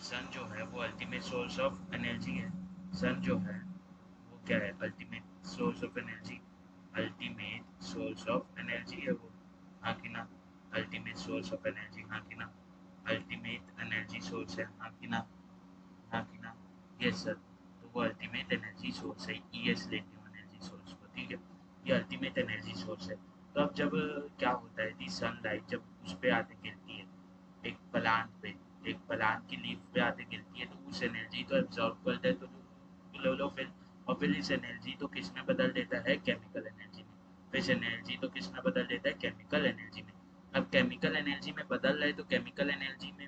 सन जो है वो अल्टीमेट सोर्स ऑफ एनर्जी है। सन जो है वो क्या है? Ultimate source of energy. Ultimate source of energy है वो, हाँ कि ना? अल्टीमेट सोर्स ऑफ एनर्जी, हाँ कि ना? अल्टीमेट एनर्जी सोर्स है, हाँ कि ना? हाँ कि ना? Yes sir. तो वो अल्टीमेट एनर्जी सोर्स है, ईएस लेती हूँ एनर्जी सोर्स को, ठीक है? ये अल्टीमेट एनर्जी सोर्स है। तो अब जब क्या होता है कि सनलाइट जब उस पे आके गिरती है, एक प्लांट पे, एक प्लांट की लीफ पे आके गिरती है, तो उस एनर्जी को एब्जॉर्ब करता है, तो क्लोरोफिल। और फिर इस एनर्जी तो किस में बदल देता है? केमिकल एनर्जी में। फिर इस एनर्जी तो किस में बदल देता है? केमिकल एनर्जी में। अब केमिकल एनर्जी में बदल रहे तो केमिकल एनर्जी में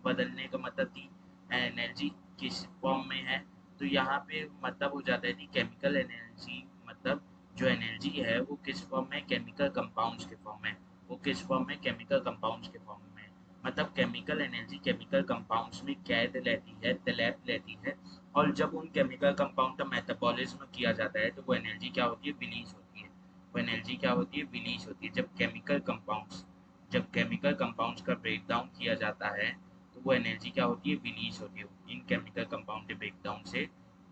बदलने का मतलब कि एनर्जी किस फॉर्म में है? तो यहाँ पे मतलब हो जाता है कि केमिकल एनर्जी मतलब जो एनर्जी है वो किस फॉर्म में? केमिकल कंपाउंड्स के फॉर्म में। वो किस फॉर्म में? केमिकल कंपाउंड्स के फॉर्म में। मतलब केमिकल एनर्जी केमिकल कंपाउंड्स में कैद रहती है, तलैप रहती है। और जब उन केमिकल कंपाउंड का मेटाबॉलिज्म किया जाता है तो वो एनर्जी क्या होती है? रिलीज होती है। वो एनर्जी क्या होती है? रिलीज होती है। जब केमिकल कंपाउंड्स का ब्रेक डाउन किया जाता है तो वो एनर्जी क्या होती है? रिलीज होती है। इन केमिकल कंपाउंड के ब्रेक डाउन से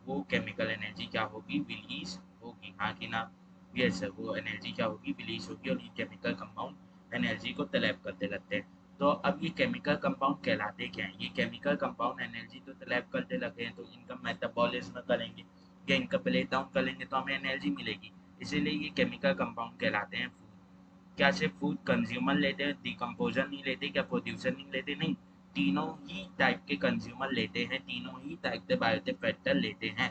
वो केमिकल एनर्जी क्या होगी? रिलीज होगी, हाँ कि ना? Yes sir. वो एनर्जी क्या होगी? रिलीज होगी और ये केमिकल कंपाउंड एनर्जी को तलब करते लगते हैं। तो अब ये केमिकल कंपाउंड कहलाते क्या हैं? ये केमिकल कंपाउंड एनर्जी तो तलब करते लगे हैं, तो इनका मेटाबॉलिज्म करेंगे या इनका ब्रेक डाउन करेंगे तो हमें एनर्जी मिलेगी। इसीलिए ये केमिकल कंपाउंड कहलाते हैं फूड। क्या सिर्फ फूड कंज्यूमर लेते हैं, डिकम्पोजर नहीं लेते? क्या प्रोड्यूसर नहीं लेते? नहीं, तीनों ही टाइप के कंज्यूमर लेते हैं, तीनों ही टाइप के बायोटिक फैक्टर लेते हैं।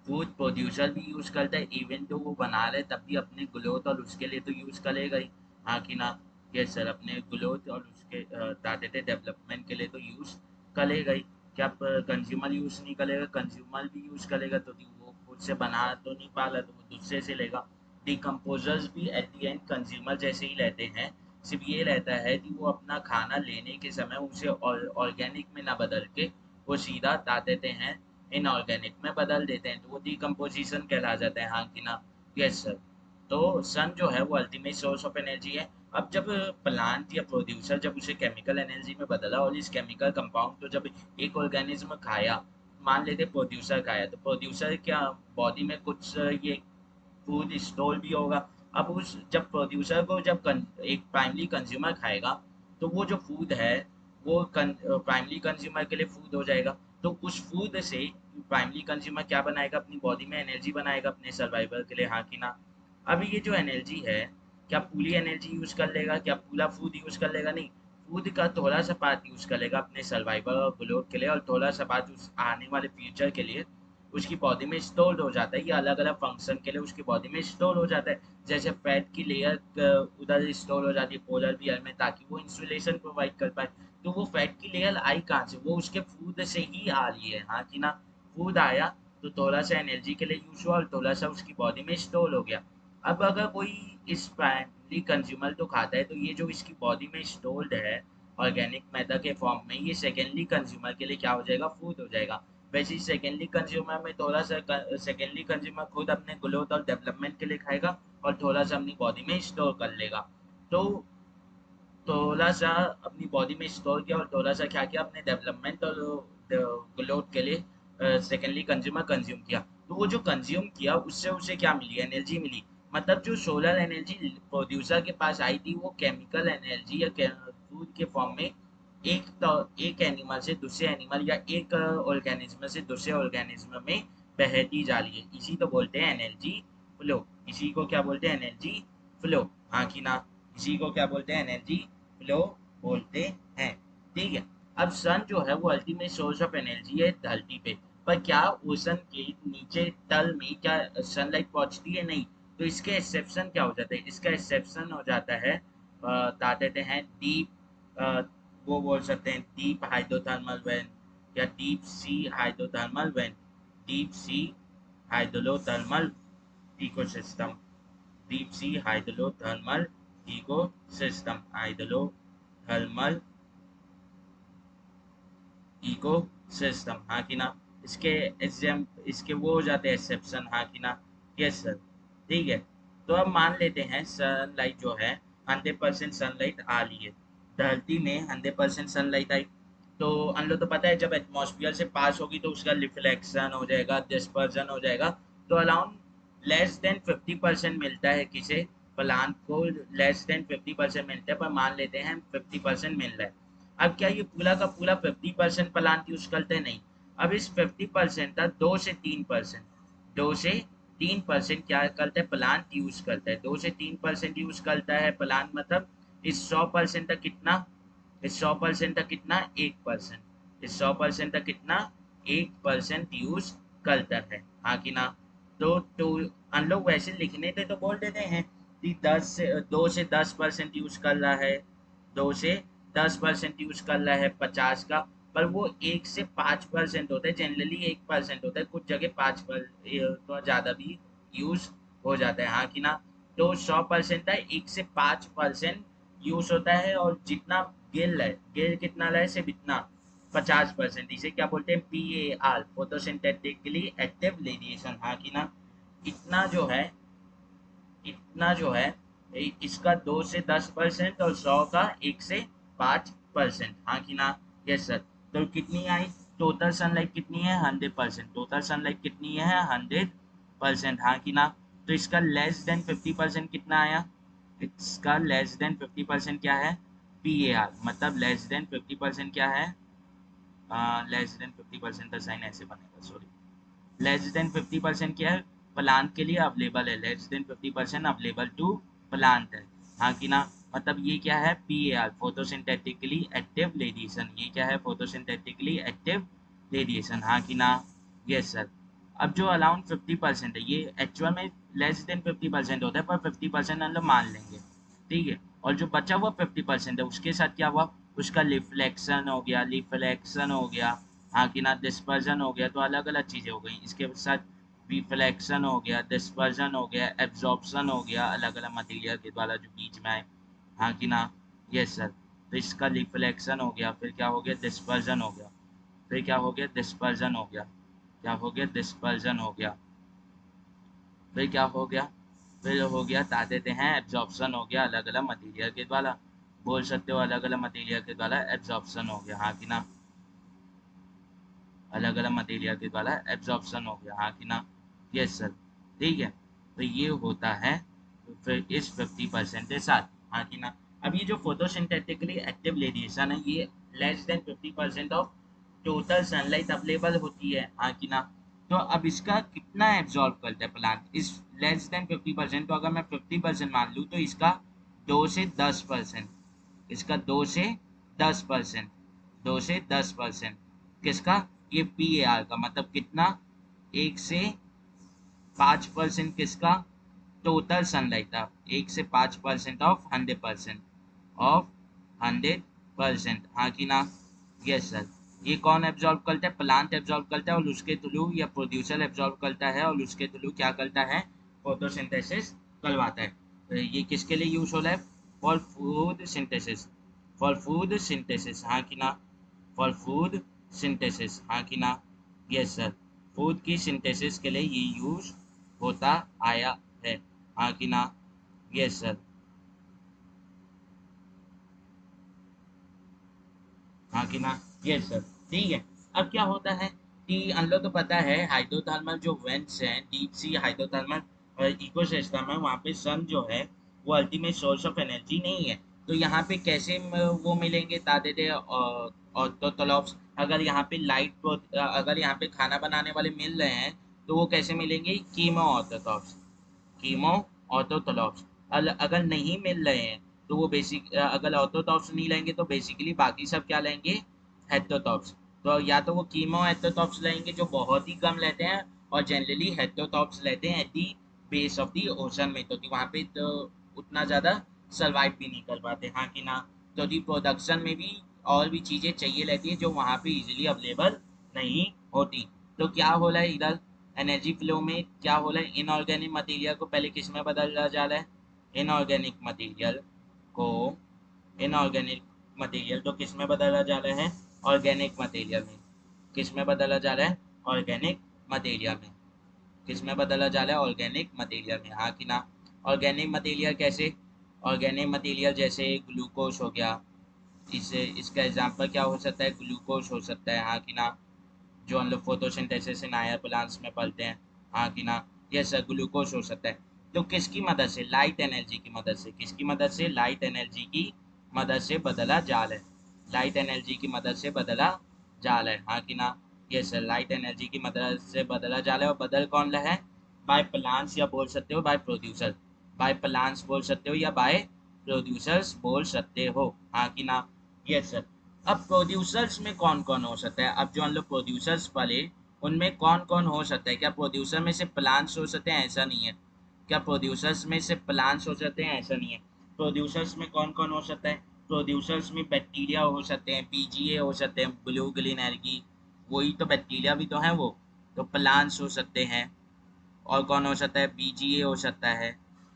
फूड प्रोड्यूसर भी यूज़ करता है, इवन तो वो बना रहे तब भी अपने ग्रोथ और उसके लिए तो यूज़ करेगा ही, हाँ कि ना? Yes sir. अपने ग्रोथ और उसके दाते डेवलपमेंट के लिए तो यूज़ करेगा ही। क्या कंज्यूमर यूज़ नहीं करेगा? कंज्यूमर भी यूज़ करेगा, तो वो खुद से बना तो नहीं पा रहा, तो वो दूसरे से लेगा। डिकम्पोजर्स भी एट दी एंड कंज्यूमर जैसे ही रहते हैं। सिर्फ ये रहता है कि वो अपना खाना लेने के समय उसे ऑर्गेनिक में ना बदल के वो सीधा ला देते हैं, इनऑर्गेनिक में बदल देते हैं, तो वो डिकम्पोजिशन कहला जाता है, हाँ कि ना? Yes sir. तो सन जो है वो अल्टीमेट सोर्स ऑफ एनर्जी है। अब जब प्लांट या प्रोड्यूसर जब उसे केमिकल एनर्जी में बदला और इस केमिकल कंपाउंड को जब एक ऑर्गेनिज्म खाया, मान लेते प्रोड्यूसर खाया, तो प्रोड्यूसर क्या बॉडी में कुछ ये फूड स्टोर भी होगा। अब उस जब प्रोड्यूसर को जब एक प्राइमरी कंज्यूमर खाएगा तो वो जो फूड है वो प्राइमरी कंज्यूमर के लिए फूड हो जाएगा। तो उस फूड से प्राइमरी कंज्यूमर क्या बनाएगा? अपनी बॉडी में एनर्जी बनाएगा अपने सर्वाइवल के लिए, हाँ कि ना? अब ये जो एनर्जी है, क्या पूरी एनर्जी यूज कर लेगा? क्या पूरा फूड यूज कर लेगा? नहीं, फूड का थोड़ा सा पार्ट यूज कर लेगा अपने सर्वाइवल और ग्रोथ के लिए, और थोड़ा सा पार्ट उस आने वाले फ्यूचर के लिए उसकी बॉडी में स्टोर हो जाता है। ये अलग अलग फंक्शन के लिए उसकी बॉडी में स्टोर हो जाता है। जैसे फैट की लेयर उधर स्टोर हो जाती है पोलर बियर में, ताकि वो इंसुलेशन प्रोवाइड कर पाए। तो वो फैट की लेयर आई कहाँ से? वो उसके फूड से ही आ रही है, हाँ कि ना? फूड आया तो थोड़ा सा एनर्जी के लिए यूज हुआ और थोड़ा सा उसकी बॉडी में स्टोर हो गया। अब अगर कोई इस प्राइमरी कंज्यूमर तो खाता है, तो ये जो इसकी बॉडी में स्टोर्ड है ऑर्गेनिक मैटर के फॉर्म में, ये सेकेंडरी कंज्यूमर के लिए क्या हो जाएगा? फूड हो जाएगा। वैसे ही सेकेंडरी कंज्यूमर में थोड़ा सा सेकेंडरी कंज्यूमर खुद अपने ग्रोथ और डेवलपमेंट के लिए खाएगा और थोड़ा सा अपनी बॉडी में स्टोर कर लेगा। तो थोड़ा सा अपनी बॉडी में स्टोर किया और थोड़ा सा क्या किया? अपने डेवलपमेंट और ग्रोथ के लिए सेकेंडरी कंज्यूमर कंज्यूम किया। तो वो जो कंज्यूम किया उससे उसे क्या मिली? एनर्जी मिली। मतलब जो सोलर एनर्जी प्रोड्यूसर के पास आई थी वो केमिकल एनर्जी या फूड के फॉर्म में एक एनिमल से दूसरे एनिमल या एक ऑर्गेनिज्म से दूसरे ऑर्गेनिज्म में बहती जा रही है। इसी को बोलते हैं एनर्जी फ्लो। इसी को क्या बोलते हैं? एनर्जी फ्लो, हाँ कि ना? इसी को क्या बोलते हैं? एनर्जी फ्लो बोलते हैं, ठीक है? अब सन जो है वो अल्टीमेट सोर्स ऑफ एनर्जी है धरती पे। पर क्या ओशन के नीचे तल में क्या सनलाइट पहुंचती है? नहीं। तो इसके एक्सेप्शन क्या हो जाते हैं? इसका एक्सेप्शन हो जाता है बता देते हैं डीप, वो बोल सकते हैं डीप हाइड्रोथर्मल वेंट या deep sea hydrothermal vent. Deep sea hydrothermal ecosystem. Deep sea hydrothermal ecosystem. Hydrothermal ecosystem, हाँ कि ना? इसके एग्जाम इसके वो हो जाते हैं एक्सेप्शन, हाँ कि ना? यस सर, ठीक है। तो अब मान लेते हैं सनलाइट जो है 100% सनलाइट आ रही है धरती में, 100% सनलाइट आई। तो हम लोग तो पता है जब एटमॉस्फेयर से पास होगी तो उसका रिफ्लेक्शन हो जाएगा, डिस्पर्जन हो जाएगा। तो अराउंड लेस देन 50% मिलता है किसे, प्लांट को लेस देन 50% मिलता है, पर मान लेते हैं 50% मिल रहा है। अब क्या ये पूरा का पूरा 50% प्लांट यूज करते हैं? नहीं। अब इस 50% का 2 से 3%, 2 से 3% क्या करता है प्लांट यूज करता है, 2 से 3% यूज करता है प्लांट, मतलब इस 100% का कितना, इस 100% का कितना 1%, इस 100% का कितना 1% यूज करता है, हाँ कि ना। तो हम लोग वैसे लिखने थे तो बोल देते हैं कि 2 से 10% यूज कर रहा है, 2 से 10% यूज कर रहा है 50 का। पर वो 1 से 5% होता है, जनरली 1% होता है, कुछ जगह 5 तो ज़्यादा भी यूज हो जाता है, हाँ कि ना। तो 100% है, 1 से 5% यूज होता है, और जितना गिल है, गिल कितना है सिर्फ इतना 50%, इसे क्या बोलते हैं PAR, फोटोसिंथेटिकली एक्टिव रेडिएशन, हाँ कि ना। इतना जो है, इतना जो है इसका 2 से 10% और 100 का 1 से 5%, हाँ कि ना। Yes sir. तो कितनी आई, टोटल सनलाइट कितनी है 100%, टोटल सनलाइट कितनी है 100%, हाँ कि ना। तो इसका लेस देन 50% कितना आया, इसका लेस देन 50% क्या है PAR, मतलब लेस देन 50% क्या है, लेस देन 50% का साइन ऐसे बनेगा, सॉरी। लेस देन 50% क्या है प्लांट के लिए अवेलेबल है, less than 50% available to plant है, हाँ कि ना। मतलब ये क्या है PAR, फोटोसिंथेटिकली एक्टिव रेडिएशन, ये क्या है फोटोसिंथेटिकली एक्टिव रेडिएशन, हाँ कि ना। Yes sir. अब जो अराउंड 50% है, ये एक्चुअल में लेस देन 50% होता है, पर 50% हम लोग मान लेंगे, ठीक है। और जो बचा हुआ 50% है उसके साथ क्या हुआ, उसका रिफ्लेक्शन हो गया, रिफ्लेक्शन हो गया, हाँ कि ना, डिस्पर्जन हो गया, तो अलग अलग चीज़ें हो गई इसके साथ। रिफ्लेक्शन हो गया, डिस्पर्जन हो गया, एब्जॉर्प्शन हो गया, अलग अलग मटेरियल के द्वारा जो बीच में आए, हाँ कि ना। Yes sir. तो इसका रिफ्लेक्शन हो गया, फिर क्या हो गया डिस्पर्जन हो गया, फिर क्या हो गया डिस्पर्जन हो गया, क्या हो गया डिस्पर्जन हो गया, फिर क्या हो गया, फिर हो गया बता देते हैं एब्जॉर्प्शन हो गया, अलग अलग मटेरियल के द्वारा, बोल सकते हो अलग अलग मटेरियल के द्वारा एब्जॉर्प्शन हो गया, हाँ कि ना, अलग अलग मटेरियल के द्वारा एब्जॉर्प्शन हो गया, हाँ कि ना। Yes sir. ठीक है। तो ये होता है फिर इस 50% के साथ, हाँ कि ना। अब ये जो फोटोसिंथेटिकली एक्टिव रेडिएशन है, ये less than 50% of total sunlight available होती है, हाँ कि ना। तो अब इसका कितना एब्जॉर्ब करता है प्लांट, इस लेस देन 50%, तो अगर मैं 50% मान लूँ तो इसका 2 से 10%, इसका 2 से 10%, 2 से 10% किसका, ये PAR का, मतलब कितना 1 से 5% किसका, टोटल सनलाइट था, 1 से 5% ऑफ 100%, ऑफ 100%, हाँ कि ना। Yes sir. ये कौन एब्जॉर्ब करता है, प्लांट एब्जॉर्ब करता है, और उसके थ्रू या प्रोड्यूसर एब्जॉर्ब करता है, और उसके थ्रू क्या करता है फोटोसिंथेसिस करवाता है। तो ये किसके लिए यूज हो रहा है, for food synthesis, for food synthesis, हाँ कि ना, फॉर फूड सिंथेसिस, हाँ कि ना। Yes sir. फूड की सिंथेसिस के लिए ये यूज होता आया है, हाँ कि ना। Yes sir. हाँ कि ना। Yes sir. ठीक है। अब क्या होता है कि हम लोग तो पता है हाइड्रोथर्मल जो वेंट्स हैं, डीप सी हाइड्रोथर्मल इकोसिस्टम है, वहाँ पे सन जो है वो अल्टीमेट सोर्स ऑफ एनर्जी नहीं है। तो यहाँ पे कैसे वो मिलेंगे ताते थे ऑर्थोट्रॉप्स, अगर यहाँ पे अगर यहाँ पे खाना बनाने वाले मिल रहे हैं तो वो कैसे मिलेंगे, कीमो ऑर्थोट्रॉप्स, कीमो ऑर्थोट्रॉप्स। अगर नहीं मिल रहे हैं तो वो अगर ऑर्थोट्रॉप्स नहीं लेंगे तो बेसिकली बाकी सब क्या लेंगे, हेटेरोट्रॉप्स। तो या तो वो कीमो हेटेरोट्रॉप्स लेंगे जो बहुत ही कम लेते हैं, और जनरली हेटेरोट्रॉप्स लेते हैं at the base of the ocean में, क्योंकि वहाँ पे तो उतना ज़्यादा सर्वाइव भी नहीं कर पाते, हाँ कि ना। तो दी प्रोडक्शन में भी और भी चीज़ें चाहिए रहती है जो वहाँ पे इजीली अवेलेबल नहीं होती। तो क्या हो रहा है इधर एनर्जी फ्लो में, क्या हो रहा है इनऑर्गेनिक मटेरियल को पहले किस में बदला जा रहा है, इनऑर्गेनिक मटेरियल को, इनऑर्गेनिक मटेरियल तो किस में बदला जा रहा है, ऑर्गेनिक मटेरियल में, किस में बदला जा रहा है, ऑर्गेनिक मटेरियल में, किस में बदला जा रहा है, ऑर्गेनिक मटेरियल में, हाँ कि ना। ऑर्गेनिक मटेरियल कैसे, ऑर्गेनिक मटेरियल जैसे ग्लूकोज हो गया, इसे इसका एग्जांपल क्या हो सकता है, ग्लूकोज हो सकता है, हाँ कि ना, जो हम लोग फोटोसिंथेसिस इन हायर प्लांट्स में पढ़ते हैं, हाँ कि ना। ये सर ग्लूकोज हो सकता है। तो किसकी मदद से, लाइट एनर्जी की मदद से, किसकी मदद से, लाइट एनर्जी की मदद से बदला जाल है, लाइट एनर्जी की मदद से बदला जाल है, हाँ कि ना। ये सर लाइट एनर्जी की मदद से बदला जाल है, और बदल कौन रहा है, बाय प्लांट्स, या बोल सकते हो बाय प्रोड्यूसर, बाय प्लांट्स बोल सकते हो या बाय प्रोड्यूसर्स बोल सकते हो, हाँ कि ना। Yes sir. अब प्रोड्यूसर्स में कौन कौन हो सकता है, अब जो हम लोग प्रोड्यूसर्स पढ़े उनमें कौन कौन हो सकता है, क्या प्रोड्यूसर में से प्लांट्स हो सकते हैं, ऐसा नहीं है, क्या प्रोड्यूसर्स में से प्लांट्स हो सकते हैं, ऐसा नहीं है। प्रोड्यूसर्स में कौन कौन हो सकता है, प्रोड्यूसर्स में बैक्टीरिया हो सकते हैं, बीजीए हो सकते हैं, ब्लू ग्रीन एल्गी, वही तो बैक्टीरिया भी तो है वो, तो प्लांट्स हो सकते हैं। और कौन हो सकता है, बीजीए हो सकता है,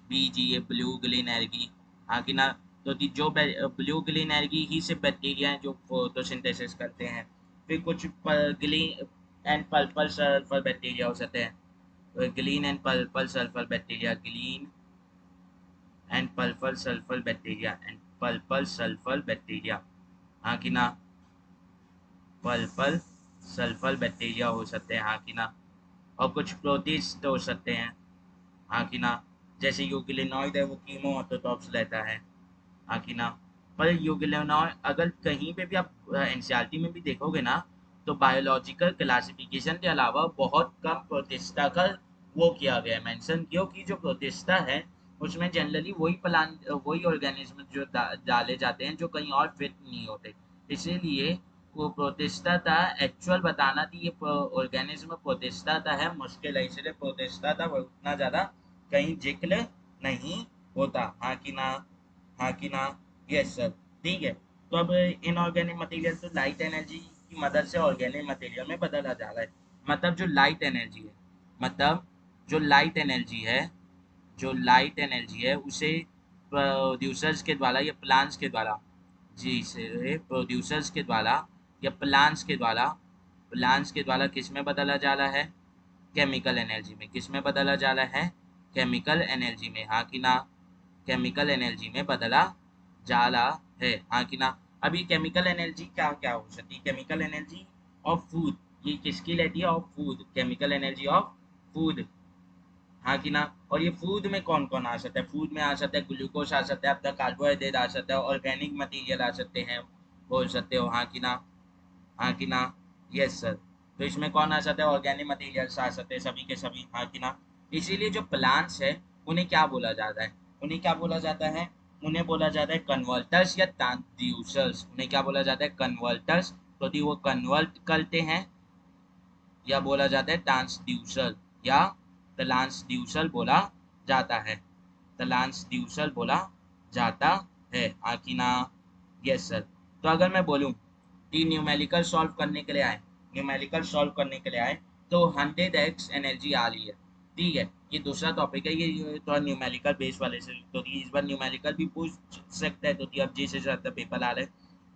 बीजीए ब्लू ग्रीन एल्गी, हाँ कि ना। तो जो ब्लू ग्रीन एल्गी ही से बैक्टीरिया हैं जो फोटोसिंथेसिस करते हैं। फिर कुछ green and purple sulphur bacteria हो सकते हैं, green and purple sulphur bacteria, green and purple sulphur bacteria, and purple sulphur bacteria, हाँ कि ना, पर्पल सल्फर बैक्टीरिया हो सकते हैं, हाँ कि ना। और कुछ प्रोटिस्ट हो सकते हैं, हाँ कि ना, जैसे यूग्लिनॉइड है वो कीमो ऑटोटॉप्स रहता है, हाँ कि ना। पर यूग्लिनॉइड अगर कहीं पे भी आप एनसीईआरटी में भी देखोगे ना, तो बायोलॉजिकल क्लासिफिकेशन के अलावा बहुत कम प्रोटिस्टा का वो किया गया है मेंशन, क्योंकि जो प्रोटिस्टा है उसमें जनरली वही प्लांट वही ऑर्गेनिज्म जो डाले जाते हैं जो कहीं और फिट नहीं होते, इसीलिए वो प्रोटिस्टा था, एक्चुअल बताना थी ये ऑर्गेनिज्म प्रोटिस्टा था है मुश्किल है, इसलिए प्रोटिस्टा था वो उतना ज़्यादा कहीं जिक्र नहीं होता, हाँ कि ना, हाँ कि ना। Yes sir. ठीक है। तो अब इनऑर्गेनिक मटेरियल तो लाइट एनर्जी की मदद से ऑर्गेनिक मटेरियल में बदला जा रहा है, मतलब जो लाइट एनर्जी है, मतलब जो लाइट एनर्जी है, जो लाइट एनर्जी है उसे प्रोड्यूसर्स के द्वारा या प्लांट्स के द्वारा, जी से प्रोड्यूसर्स के द्वारा या प्लांट्स के द्वारा किस में बदला जा रहा है, केमिकल एनर्जी में, किस में बदला जा रहा है, केमिकल एनर्जी में, हाँ कि ना, केमिकल एनर्जी में बदला जा रहा है, हाँ कि ना। अब ये केमिकल एनर्जी क्या क्या हो सकती है, केमिकल एनर्जी ऑफ फूड, ये किसकी रहती है, of food, chemical energy of food, हाँ कि ना। और ये फूड में कौन कौन आ सकता है, फूड में आ सकता है ग्लूकोज आ सकता है, आपका कार्बोहाइड्रेट आ सकता है, ऑर्गेनिक मटेरियल आ सकते हैं, बोल सकते हो, हाँ कि ना, हाँ कि ना। Yes sir. तो इसमें कौन आ सकता है, ऑर्गेनिक मटेरियल्स आ सकते हैं सभी के सभी, हाँ कि ना। इसीलिए जो प्लांट्स है उन्हें क्या बोला जाता है, उन्हें क्या बोला जाता है, उन्हें बोला जाता है कन्वर्टर्स या ट्रांसड्यूसर्स, उन्हें क्या बोला जाता है, कन्वर्टर्स, क्योंकि वो कन्वर्ट करते हैं, या बोला जाता है ट्रांसड्यूसर, या ट्रांसड्यूसर बोला जाता है, ट्रांसड्यूसर बोला जाता है, हाँ कि ना। Yes sir. तो अगर मैं बोलूँ कि न्यूमेरिकल सॉल्व करने के लिए आए, न्यूमेरिकल सॉल्व करने के लिए आए तो 100x एनर्जी आ रही है, ठीक है। ये दूसरा टॉपिक है, ये थोड़ा न्यूमेरिकल बेस वाले से, तो इस बार न्यूमेरिकल भी पूछ सकता है, तो अब जिस हिसाब से पेपर आ रहे हैं,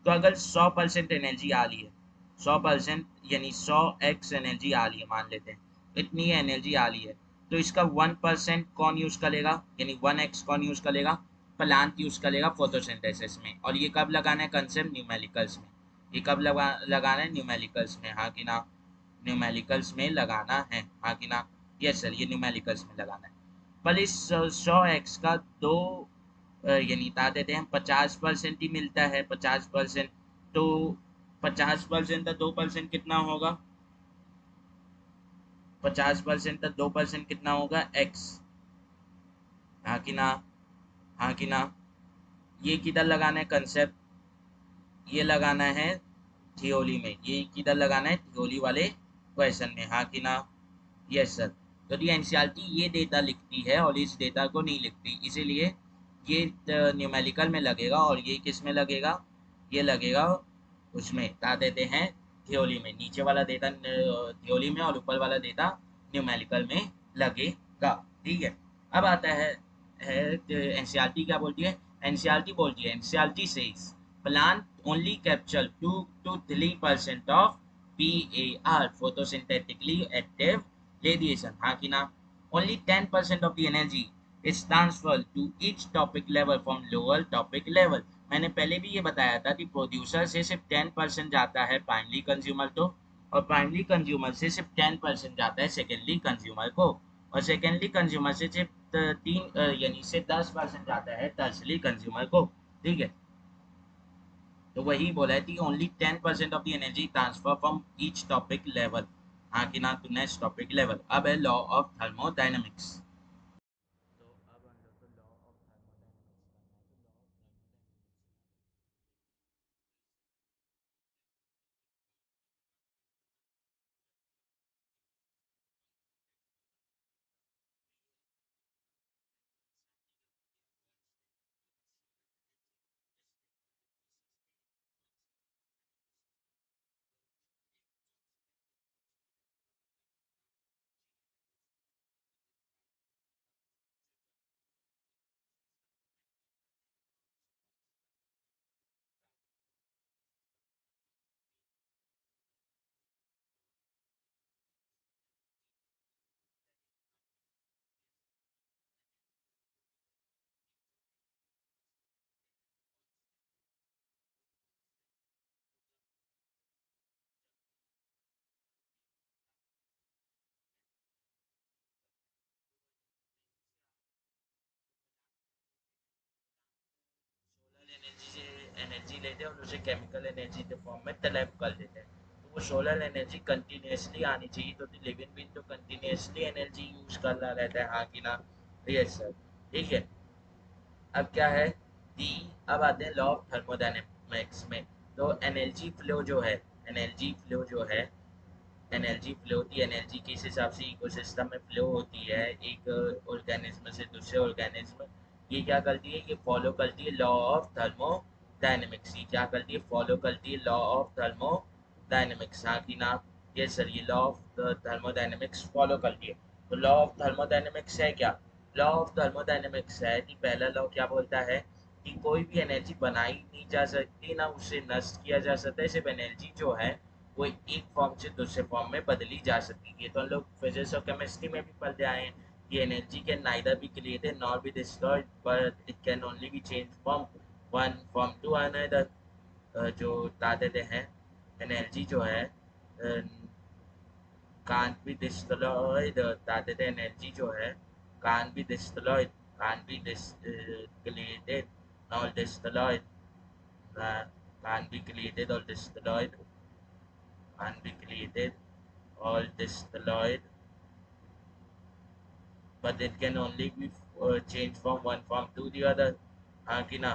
तो अगर 100% एनर्जी आ रही है, 100% यानी 100x एनर्जी आ रही है, मान लेते हैं इतनी एनर्जी आ रही है, तो इसका 1% कौन यूज करेगा, यानी 1x कौन यूज करेगा, प्लांट यूज करेगा फोटोसिंथेसिस में। और ये कब लगाना है कंसेप्ट, न्यूमेरिकल्स में, ये कब लगाना है, न्यूमेरिकल्स में, हाँ कि ना, न्यूमेरिकल्स में लगाना है, हाँ कि ना। यस सर, ये न्यूमेरिकल्स में लगाना है। पर इस 100x का दो यानी बता देते हैं 50% ही मिलता है, 50%, तो 50% का 2% कितना होगा, 50% का 2% कितना होगा, x, हाँ कि ना, हाँ कि ना। ये किधर लगाना है कंसेप्ट, ये लगाना है थियोरी में, ये किधर लगाना है, थियोरी वाले क्वेश्चन में, हाँ कि ना। Yes sir. यदि एनसीईआरटी ये डेटा लिखती है और इस डेटा को नहीं लिखती, इसीलिए ये न्यूमेरिकल में लगेगा, और ये किस में लगेगा, ये लगेगा उसमें बता देते हैं थियोरी में, नीचे वाला डेटा थियोरी में और ऊपर वाला डेटा न्यूमेरिकल में लगेगा, ठीक है। अब आता है एनसीईआरटी क्या बोलती है, एनसीईआरटी बोलती है, NCERT says plant only capture 2 to 3% of PAR photosynthetically active radiation, हाँ कि ना। only 10% of the energy is transferred to each topic level from lower topic level, मैंने पहले भी ये बताया था कि प्रोड्यूसर से सिर्फ 10% जाता है प्राइमरी कंज्यूमर को, और प्राइमरी कंज्यूमर से सिर्फ 10% जाता है सेकेंडरी कंज्यूमर को, और सेकेंडरी कंज्यूमर से सिर्फ तीन यानी से 10% जाता है टर्शरी कंज्यूमर को। ठीक है, तो वही बोला है कि only 10% of the energy transfer from each topic level, हाँ कि ना, टू नेक्स्ट टॉपिक लेवल। अब है लॉ ऑफ थर्मोडायनेमिक्स। तो अब हम लोग को लॉ ऑफ थर्मोडायनेमिक्स करना है। तो law of thermodynamics solar energy से एनर्जी लेते हैं और उसे केमिकल एनर्जी के फॉर्म में तलब कर लेते हैं। तो वो सोलर एनर्जी कंटिन्यूसली आनी चाहिए, तो लिविंग बीन तो कंटिन्यूसली एनर्जी यूज कर रहा रहता है, हाँ कि ना। Yes sir. ठीक है, अब क्या है दी, अब आते हैं लॉ ऑफ थर्मोडायनेमिक्स में। तो एनर्जी फ्लो जो है, एनर्जी फ्लो जो है, एनर्जी फ्लो होती है, एनर्जी किस हिसाब से इकोसिस्टम में फ्लो होती है एक ऑर्गेनिज्म से दूसरे ऑर्गेनिज्म, ये क्या करती है, ये फॉलो करती है लॉ ऑफ थर्मोडायनेमिक्स। ये क्या करती है, फॉलो करती है लॉ ऑफ थर्मोडायनेमिक्स, हाँ कि ना। ये सर, ये लॉ ऑफ थर्मोडायनेमिक्स फॉलो करती है। तो लॉ ऑफ थर्मोडायनेमिक्स है क्या, लॉ ऑफ थर्मोडायनेमिक्स है कि पहला लॉ क्या बोलता है कि कोई भी एनर्जी बनाई नहीं जा सकती, ना उसे नष्ट किया जा सकता है, सिर्फ एनर्जी जो है वो एक फॉर्म से दूसरे फॉर्म में बदली जा सकती है। तो हम लोग फिजिक्स और केमिस्ट्री में भी पढ़ते आए हैं कि energy can neither be created nor be destroyed, but it can only be change from one form to another. जो बता देते हैं, एनर्जी जो है can't be destroyed, बता देते हैं एनर्जी जो है can't be destroyed, can't be created nor destroyed, uh, can't be created or destroyed, can't be created or destroyed, but it can only be changed from one form to the other, हाँ कि ना।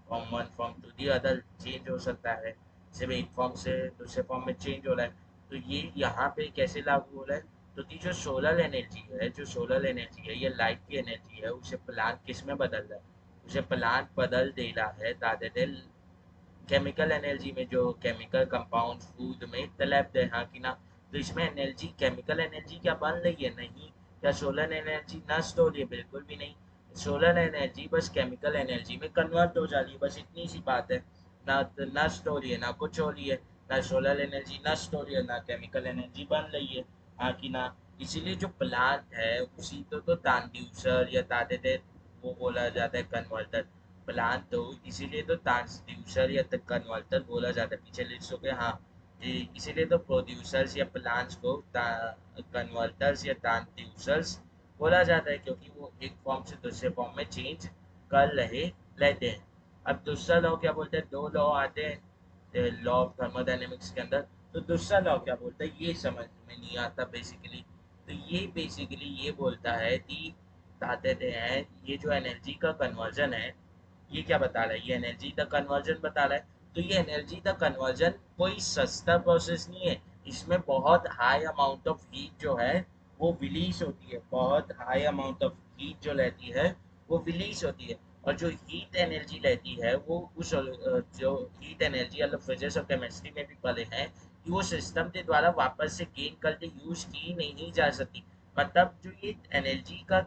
From one form to the other change हो सकता है, सिर्फ एक form से दूसरे फॉर्म में चेंज हो रहा है। तो ये यहाँ पे कैसे लागू हो रहा है, तो कि जो सोलर एनर्जी है, जो सोलर एनर्जी है, ये लाइट की एनर्जी है, उसे प्लांट किस में बदल रहा है, उसे प्लांट बदल दे रहा है दादे केमिकल एनर्जी में, जो केमिकल कंपाउंड फूड में तलब है, हाँ कि ना। तो इसमें एनर्जी, केमिकल एनर्जी क्या बन रही है, नहीं। क्या सोलर एनर्जी नष्ट हो रही है, बिल्कुल भी नहीं। सोलर एनर्जी बस केमिकल एनर्जी में कन्वर्ट हो जा रही है, बस इतनी सी बात है। ना तो नष्ट हो रही है, ना कुछ हो रही है, ना सोलर एनर्जी नष्ट हो रही है, ना केमिकल एनर्जी बन रही है, हाँ कि ना। इसीलिए जो प्लांट है उसी तो ट्रांसड्यूसर या तादे वो बोला जाता है कन्वर्टर। प्लांट तो इसीलिए तो ट्रांसड्यूसर या कन्वर्टर बोला जाता है, पीछे लिस्ट हो गया, हाँ। इसीलिए तो प्रोड्यूसर्स या प्लांट्स को कन्वर्टर्स या ट्रांसड्यूसर्स बोला जाता है, क्योंकि वो एक फॉर्म से दूसरे फॉर्म में चेंज कर रहे रहते हैं। अब दूसरा लॉ क्या बोलते हैं, दो लॉ आते हैं लॉ ऑफ थर्मोडायनेमिक्स के अंदर। तो दूसरा लॉ क्या बोलता है ये समझ में नहीं आता बेसिकली। तो ये बेसिकली ये बोलता है कि बताते हैं ये जो एनर्जी का कन्वर्जन है, ये क्या बता रहा है, ये एनर्जी द कन्वर्जन बता रहा है। तो ये एनर्जी द कन्वर्जन कोई सस्ता प्रोसेस नहीं है, इसमें बहुत हाई अमाउंट ऑफ हीट जो है वो रिलीज होती है, बहुत हाई अमाउंट ऑफ हीट जो रहती है वो रिलीज होती है। और जो हीट एनर्जी रहती है वो उस जो हीट एनर्जी मतलब फिजिक्स और केमिस्ट्री में भी पढ़े हैं कि वो सिस्टम के द्वारा वापस से गेन करके यूज की नहीं जा सकती। मतलब जो ये एनर्जी का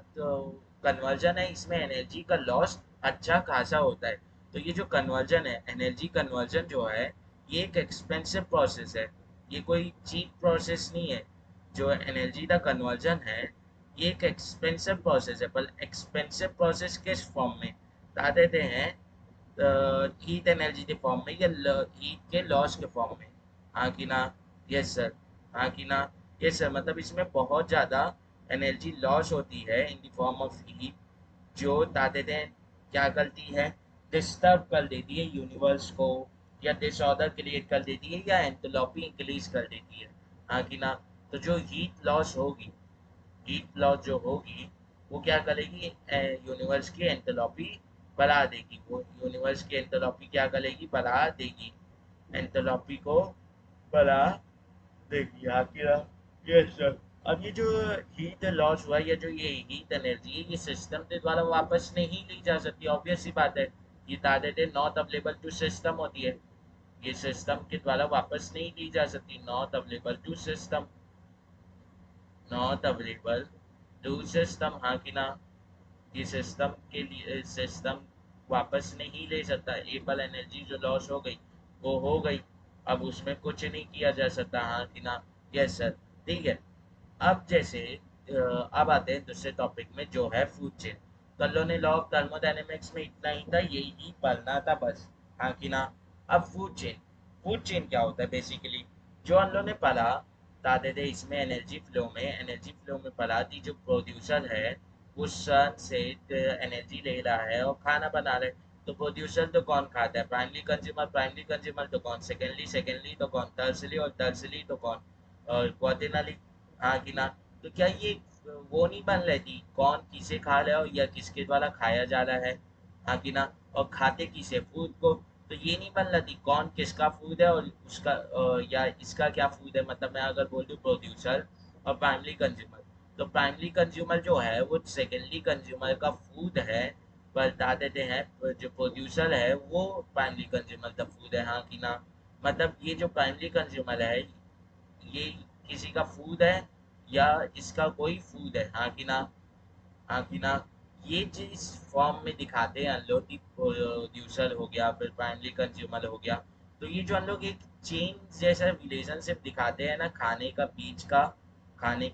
कन्वर्जन है, इसमें एनर्जी का लॉस अच्छा खासा होता है। तो ये जो कन्वर्जन है, एनर्जी कन्वर्जन जो है, ये एक एक्सपेंसिव प्रोसेस है, ये कोई चीप प्रोसेस नहीं है। जो एनर्जी का कन्वर्जन है ये एक एक्सपेंसिव प्रोसेस है, पर एक्सपेंसिव प्रोसेस किस फॉर्म में बता देते हैं हीट एनर्जी के फॉर्म में या हीट के लॉस के फॉर्म में। हाँ कि ना? Yes sir. हाँ कि ना? Yes sir. मतलब इसमें बहुत ज़्यादा एनर्जी लॉस होती है in the form of heat, जो ताकतें क्या करती है, डिस्टर्ब कर देती है यूनिवर्स को, या डिसऑर्डर क्रिएट कर देती है, या एंथैल्पी इंक्रीज कर देती है। हाँ कि ना? तो जो हीट लॉस होगी, हीट लॉस जो होगी, वो क्या करेगी, यूनिवर्स की एंथैल्पी बढ़ा देगी। वो यूनिवर्स की एंथैल्पी क्या करेगी, बढ़ा देगी। एंथैल्पी को बढ़ा देगी। आखिर यस सर। अब ये जो हीट लॉस हुआ, या जो ये हीट एनर्जी है, ये सिस्टम के द्वारा वापस नहीं ली जा सकती। ऑब्वियस सी बात है, ये ताकतें नॉट अवेलेबल टू सिस्टम होती है, ये सिस्टम के द्वारा वापस नहीं ली जा सकती। Not available to system, not available to system. हाँ कि ना? ये सिस्टम के लिए सिस्टम वापस नहीं ले सकता। एबल एनर्जी जो लॉस हो गई वो हो गई, अब उसमें कुछ नहीं किया जा सकता। हाँ कि ना? Yes sir. ठीक है। अब जैसे अब आते हैं दूसरे टॉपिक में, जो है फूड चेन। कल्लो ने लॉ ऑफ थर्मोडायनेमिक्स में इतना ही था, यही पढ़ना था बस। हाँ कि ना? अब फूड चेन, फूड चेन क्या होता है बेसिकली, जो हम लोग ने पढ़ा, बता थे इसमें एनर्जी फ्लो में पढ़ा थी, जो प्रोड्यूसर है वो सन से एनर्जी ले रहा है और खाना बना रहे। तो प्रोड्यूसर तो कौन खाता है, प्राइमरी कंज्यूमर तो कौन, सेकेंडली तो कौन, टर्सरी, और टर्सरी तो कौन, और क्वार्टिनरी। हाँ कि ना? तो क्या ये वो नहीं बन रही थी, कौन किसे खा रहा है या किसके द्वारा खाया जा रहा है। हाँ कि ना? और खाते किसे, फूड को। तो ये नहीं बन रहा थी कौन किसका फूड है और उसका या इसका क्या फूड है। मतलब मैं अगर बोल दूँ प्रोड्यूसर और प्राइमरी कंज्यूमर, तो प्राइमरी कंज्यूमर जो है वो सेकेंडरी कंज्यूमर का फूड है, बता देते हैं जो प्रोड्यूसर है वो प्राइमरी कंज्यूमर का फूड है। हाँ कि ना? मतलब ये जो प्राइमरी कंज्यूमर है, ये किसी का फूड है या इसका कोई फूड है। हाँ कि ना? हाँ कि ना? ये जिस फॉर्म में दिखाते हैं हम लोग, कि प्रोड्यूसर हो गया, फिर प्राइमरी कंज्यूमर हो गया, तो ये जो हम लोग एक चेन जैसा रिलेशनशिप दिखाते हैं ना, खाने के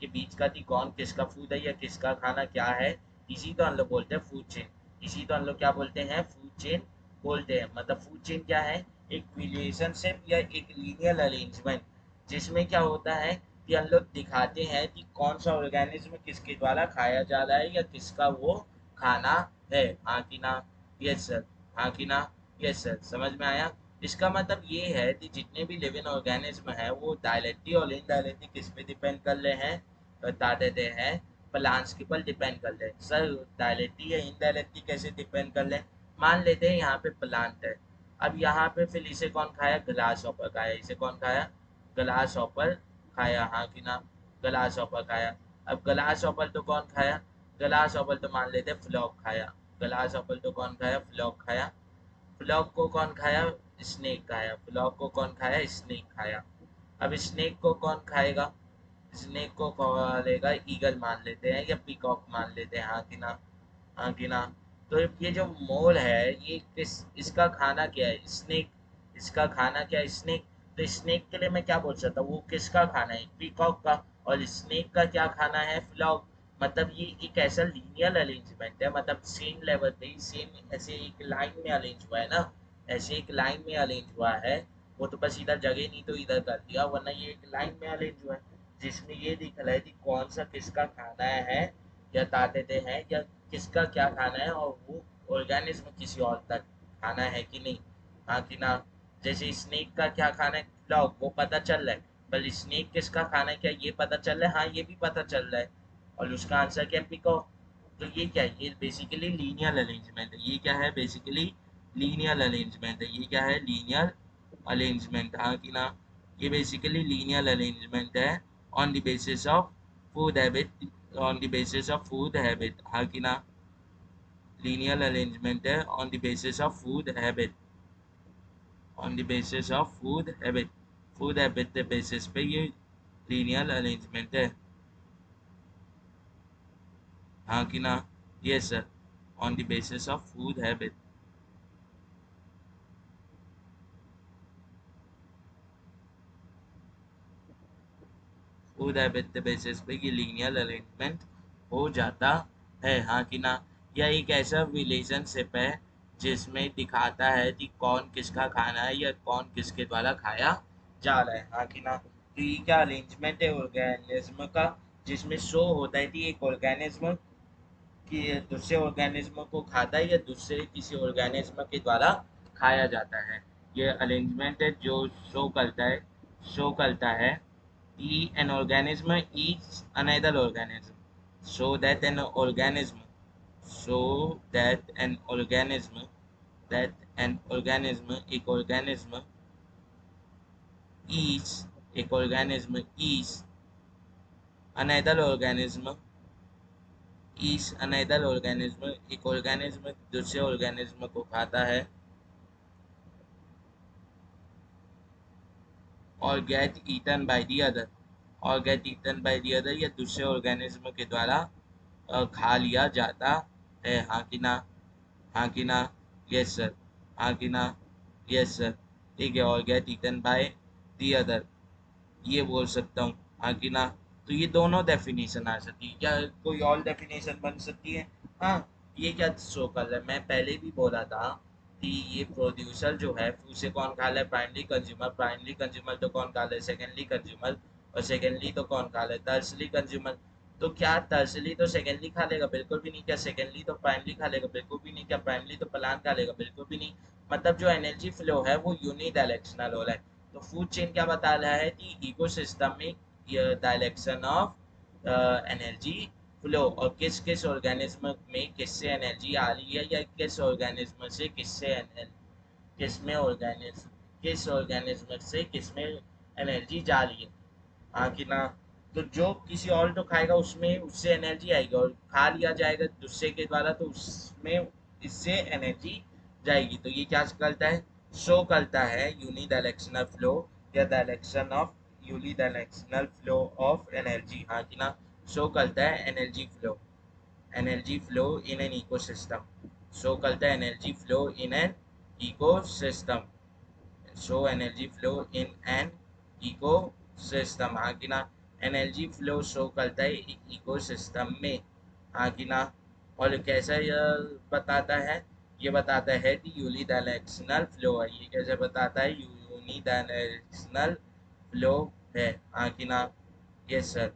बीच का, कि कौन किसका फूड है या किसका खाना क्या है, इसी तो हम लोग बोलते हैं फूड चेन। इसी तो हम लोग क्या बोलते हैं, फूड चेन बोलते हैं। मतलब फूड चेन क्या है, एक रिलेशनशिप या एक लीनियर अरेंजमेंट, जिसमें क्या होता है कि हम लोग दिखाते हैं कि कौन सा ऑर्गेनिज्म किसके द्वारा खाया जा रहा है या किसका वो खाना है। हाँ कि ना? Yes sir. हाँ कि ना? Yes sir. समझ में आया? इसका मतलब ये है कि जितने भी लिविंग ऑर्गेनिज्म हैं वो डायरेक्टली और इनडायरेक्टली किस पे डिपेंड कर रहे हैं, बता देते हैं, प्लांट्स के ऊपर डिपेंड कर रहे हैं। सर डायरेक्टली या इनडायरेक्टली कैसे डिपेंड कर रहे हैं, मान लेते हैं यहाँ पे प्लांट है, अब यहाँ पे फिर इसे कौन खाया, ग्लास हॉपर खाया। इसे कौन खाया, ग्लास हॉपर खाया। हाँ कि ना? ग्लास हॉपर खाया। अब ग्लास हॉपर तो कौन खाया, ग्लास हॉपर तो मान लेते फ्लॉक खाया। ग्लास हॉपर तो कौन खाया, फ्लॉक खाया। फ्लॉक को कौन खाया, स्नेक खाया। फ्लॉक को कौन खाया, स्नेक खाया। अब स्नेक को कौन खाएगा, स्नेक को खाएगा ईगल मान लेते हैं या पीकॉक मान लेते हैं। हाँ कि ना? हाँ कि ना? तो ये जो मोल है, ये किस, इसका खाना क्या है, स्नेक। इसका खाना क्या है, स्नेक। तो स्नेक के लिए मैं क्या बोल सकता हूँ, वो किसका खाना है, पीकॉक का। और स्नेक का क्या खाना है, फ्लॉग। मतलब ये एक ऐसा लीनियर अरेंजमेंट है, मतलब सेम लेवल पे ही, सेम ऐसे एक लाइन में अरेंज हुआ है ना, ऐसे एक लाइन में अरेंज हुआ है। वो तो बस इधर जगह नहीं तो इधर कर दिया, वरना ये एक लाइन में अरेंज हुआ है, जिसमें ये दिख रहा है कि कौन सा किसका खाना है या ताकतें हैं, या किसका क्या खाना है, और वो ऑर्गेनिज्म किसी और तक खाना है कि नहीं। हाँ कि ना? जैसे स्नेक का क्या खाना है, फ्लॉग, वो पता चल रहा है, पर स्नेक किसका खाना है क्या ये पता चल रहा है, हाँ ये भी पता चल रहा है। और उसका आंसर क्या, पिकॉक। तो ये क्या है, ये बेसिकली लीनियर अरेंजमेंट है। ये क्या है, बेसिकली लीनियर अरेंजमेंट है। ये क्या है, लीनियर अरेंजमेंट। हाँ कि ना? ये बेसिकली लीनियर अरेंजमेंट है on the basis of food habit, on the basis of food habit. हाँ कि ना? लीनियर अरेंजमेंट है on the basis of food habit, on the basis of food habit, food habit के basis पे ये linear arrangement है। हाँ कि ना? Yes sir. On the basis of food habit, food habit के बेसिस पे ये लीनियर अरेंजमेंट हो जाता है। हाँ कि ना? यह एक ऐसा रिलेशनशिप है जिसमें दिखाता है कि कौन किसका खाना है या कौन किसके द्वारा खाया जा रहा है, हाँ कि ना। तो ये क्या अरेंजमेंट है ऑर्गेनिज्म का, जिसमें शो होता है कि एक ऑर्गेनिज्म कि दूसरे ऑर्गेनिज्म को खाता है या दूसरे किसी ऑर्गेनिज्म के द्वारा खाया जाता है। ये अरेंजमेंट है जो शो करता है कि an organism Yeats another organism, so that an organism so that an organism eats एक organism eats another organism एक organism दूसरे organism को खाता है और get eaten by the other या दूसरे organism के द्वारा खा लिया जाता है, हाँ कि ना, हाँ कि ना, यस सर, हाँ कि ना, यस सर, ठीक है। और get eaten by the other, ये बोल सकता हूँ, हाँ कि ना। तो ये दोनों डेफिनेशन आ सकती है, क्या कोई और डेफिनेशन बन सकती है? हाँ, ये क्या शो कर रहा है, मैं पहले भी बोला था कि ये प्रोड्यूसर जो है उसे कौन खा रहा है, प्राइमरी कंज्यूमर तो कौन खा रहा है, सेकेंडरी कंज्यूमर, और सेकेंडरी तो कौन खा रहा है, टर्सरी कंज्यूमर। तो क्या टर्सरी तो सेकेंडरी खा लेगा? बिल्कुल भी नहीं। क्या सेकेंडरी तो प्राइमरी खा लेगा? बिल्कुल भी नहीं। क्या प्राइमरी तो प्लांट खा लेगा? बिल्कुल भी नहीं। मतलब जो एनर्जी फ्लो है वो यूनिडायरेक्शनल हो रहा है। तो फूड चेन क्या बता रहा है कि इकोसिस्टम में डायरेक्शन ऑफ एनर्जी फ्लो, और किस किस ऑर्गेनिज्म में किससे एनर्जी आ रही है या किस ऑर्गेनिज्म से किसमें ऑर्गेनिज्म किस ऑर्गेनिज्म से किसमें एनर्जी जा रही है, हाँ कि ना। तो जो किसी और तो खाएगा उसमें उससे एनर्जी आएगी, और खा लिया जाएगा दूसरे के द्वारा तो उसमें इससे एनर्जी जाएगी। तो ये क्या करता है, शो करता है यूनिडायरेक्शनल फ्लो या direction of unidirectional flow of energy, हाँ कि ना। शो करता है energy flow in an ecosystem, show करता है energy flow in an ecosystem, show energy flow in an ecosystem, हाँ कि ना। एनर्जी फ्लो शो करता है इकोसिस्टम में, हाँ कि ना। और कैसा यह बताता है, ये बताता है कि यूनिडायरेक्शनल फ्लो है। ये कैसे बताता है, यूनिडायरेक्शनल फ्लो है, हाँ कि ना, यस सर,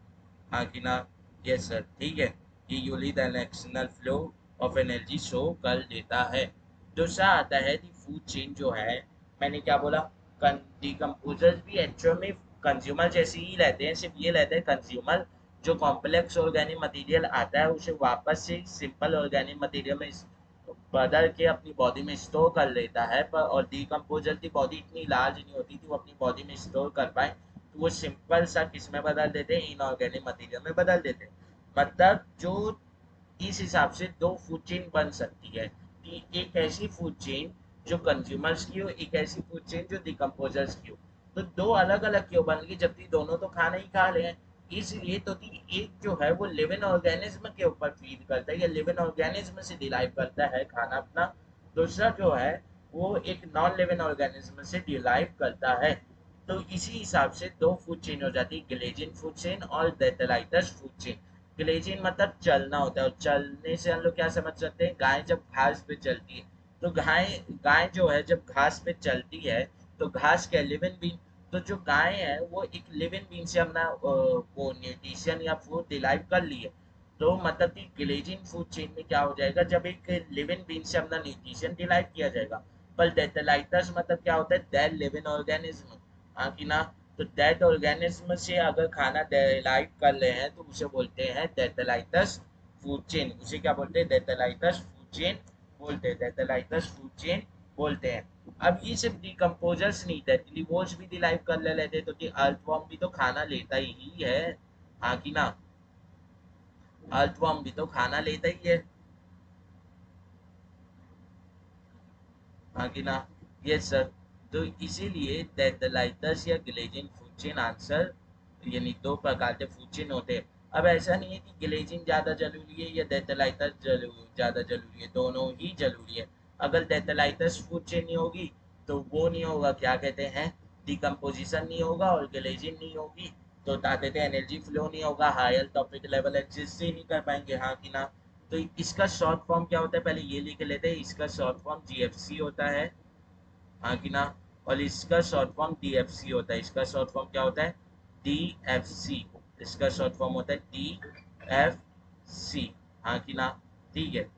हाँ कि ना, यस सर, ठीक है। ये unidirectional flow of energy show कर देता है। दूसरा आता है कि फूड चेन जो है, मैंने क्या बोला, डिकम्पोजर्स भी एक्चुअल में कंज्यूमर जैसे ही रहते हैं, सिर्फ ये रहते हैं कंज्यूमर जो कॉम्प्लेक्स ऑर्गेनिक मटेरियल आता है उसे वापस से सिंपल ऑर्गेनिक मटेरियल में बदल के अपनी बॉडी में स्टोर कर लेता है। पर और डिकम्पोजर की बॉडी इतनी लार्ज नहीं होती थी वो अपनी बॉडी में स्टोर कर पाए, तो वो सिंपल सा किस में बदल देते हैं, इनऑर्गेनिक मटेरियल में बदल देते हैं। मतलब जो इस हिसाब से दो फूड चेन बन सकती है कि एक ऐसी फूड चेन जो कंज्यूमर्स की हो, एक ऐसी फूड चेन जो डिकम्पोजर्स की हो। तो दो अलग अलग क्यों बन गई, जबकि दोनों तो खाना ही खा रहे हैं? इसलिए तो कि एक जो है वो लिविंग ऑर्गेनिज्म के ऊपर फीड करता है या लिविंग ऑर्गेनिज्म से डिराइव करता है खाना अपना, दूसरा जो है वो एक नॉन लिविंग ऑर्गेनिज्म से डिराइव करता है। तो इसी हिसाब से दो फूड चेन हो जाती है, ग्लेजिन फूड चेन और डेटलाइटस फूड चेन। ग्लेजिन मतलब चलना होता है, और चलने से हम लोग क्या समझ सकते हैं, गाय जब घास पे चलती है, तो गाय गाय जो है जब घास पे चलती है तो घास क्या लिविंग बीन, तो जो गाय है वो एक लिविंग बीन से अपना वो न्यूट्रिशन या फूड डिराइव कर ली है। तो मतलब कि ग्लेजिन फूड चेन में क्या हो जाएगा, जब एक लिविंग बीन से अपना न्यूट्रिशन डिराइव किया जाएगा। पर डेटलाइटस मतलब क्या होता है, डेड लिविंग ऑर्गेनिज्म, हाँ कि ना। तो डेड ऑर्गेनिज्म से अगर खाना डेराइव कर रहे हैं तो उसे बोलते हैं डेटलाइटस फूड चेन, उसे क्या बोलते हैं, डेटलाइटस फूड चेन बोलते हैं, डेटलाइटस फूड चेन बोलते हैं। अब ये सिर्फ डिकम्पोजर्स नहीं थे, डिवोर्स भी डिराइव कर ले लेते, तो कि अर्थवॉर्म भी तो खाना लेता ही है, हाँ कि ना। अर्थवॉर्म भी तो खाना लेता ही है, हाँ कि ना, यस सर। तो इसीलिए डेटलाइटस या ग्लेजिन फूड चेन आंसर, यानी दो प्रकार के फूड चेन होते हैं। अब ऐसा नहीं है कि ग्लेजिन ज़्यादा जरूरी है या डेटलाइटस ज़्यादा जरूरी है, दोनों ही जरूरी है। अगर डेटलाइटस फूड चेन नहीं होगी तो वो नहीं होगा, क्या कहते हैं, डिकम्पोजिशन नहीं होगा, और ग्लेजिन नहीं होगी तो क्या कहते हैं, एनर्जी फ्लो नहीं होगा, हायर टॉपिक लेवल एग्जिस्ट ही नहीं कर पाएंगे, हाँ कि ना। तो इसका शॉर्ट फॉर्म क्या होता है, पहले ये लिख लेते हैं। इसका शॉर्ट फॉर्म जीएफसी होता है, हाँ कि ना। और इसका शॉर्ट फॉर्म डीएफसी होता है। इसका शॉर्ट फॉर्म क्या होता है, डीएफसी। इसका शॉर्ट फॉर्म होता है डीएफसी, हाँ कि ना। ठीक है।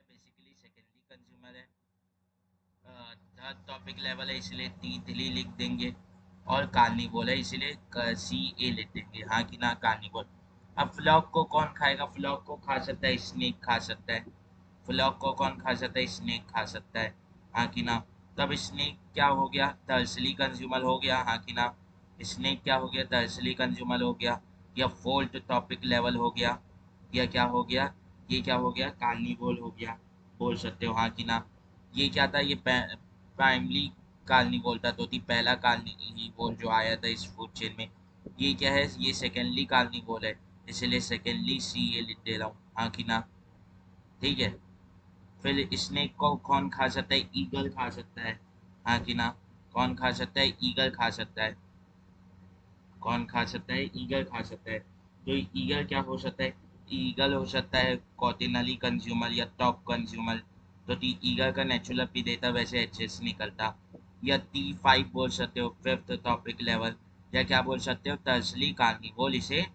बेसिकली सेकेंडली कंज्यूमर है। थर्ड टॉपिक लेवल है इसलिए तीतली लिख देंगे। और कार्निवोल है इसलिए सी ए लिख देंगे, हाँ कि ना, कार्निवोल। अब फ्लॉग को कौन खाएगा, फ्लॉग को खा सकता है स्नेक, खा सकता है। फ्लॉग को कौन खा सकता है, स्नेक खा सकता है, हाँ कि ना। तब स्नेक क्या हो गया, टर्सली कंज्यूमर हो गया, हाँ कि ना। स्नेक क्या हो गया, टर्सली कंज्यूमर हो गया। या फोर्थ टॉपिक लेवल हो गया, या क्या हो गया, ये क्या हो गया, कार्निवोल हो गया, बोल सकते हो, हाँ कि ना। ये क्या था, ये प्राइमली कार्निवोल था, तो थी पहला कार्निवोल जो आया था इस फूड चेन में। ये क्या है, ये सेकेंडली कार्निवोल है, इसलिए सेकेंडली सी ए लिख दे रहा हूँ, हाँ कि ना। ठीक है। फिर स्नेक को कौन खा सकता है, ईगल खा सकता है, हाँ कि ना। कौन खा सकता है, ईगल खा सकता है। कौन खा सकता है, ईगल खा सकता है। तो ईगल क्या हो सकता है, ईगल हो सकता है कॉर्टिनली कंज्यूमर या टॉप कंज्यूमर। तो टी ईगल का नेचुरल पी देता वैसे एचएस निकलता। या टी फाइव बोल सकते हो, फिफ्थ टॉपिक लेवल। या क्या बोल सकते हो, टर्सली कार्निवोल इसे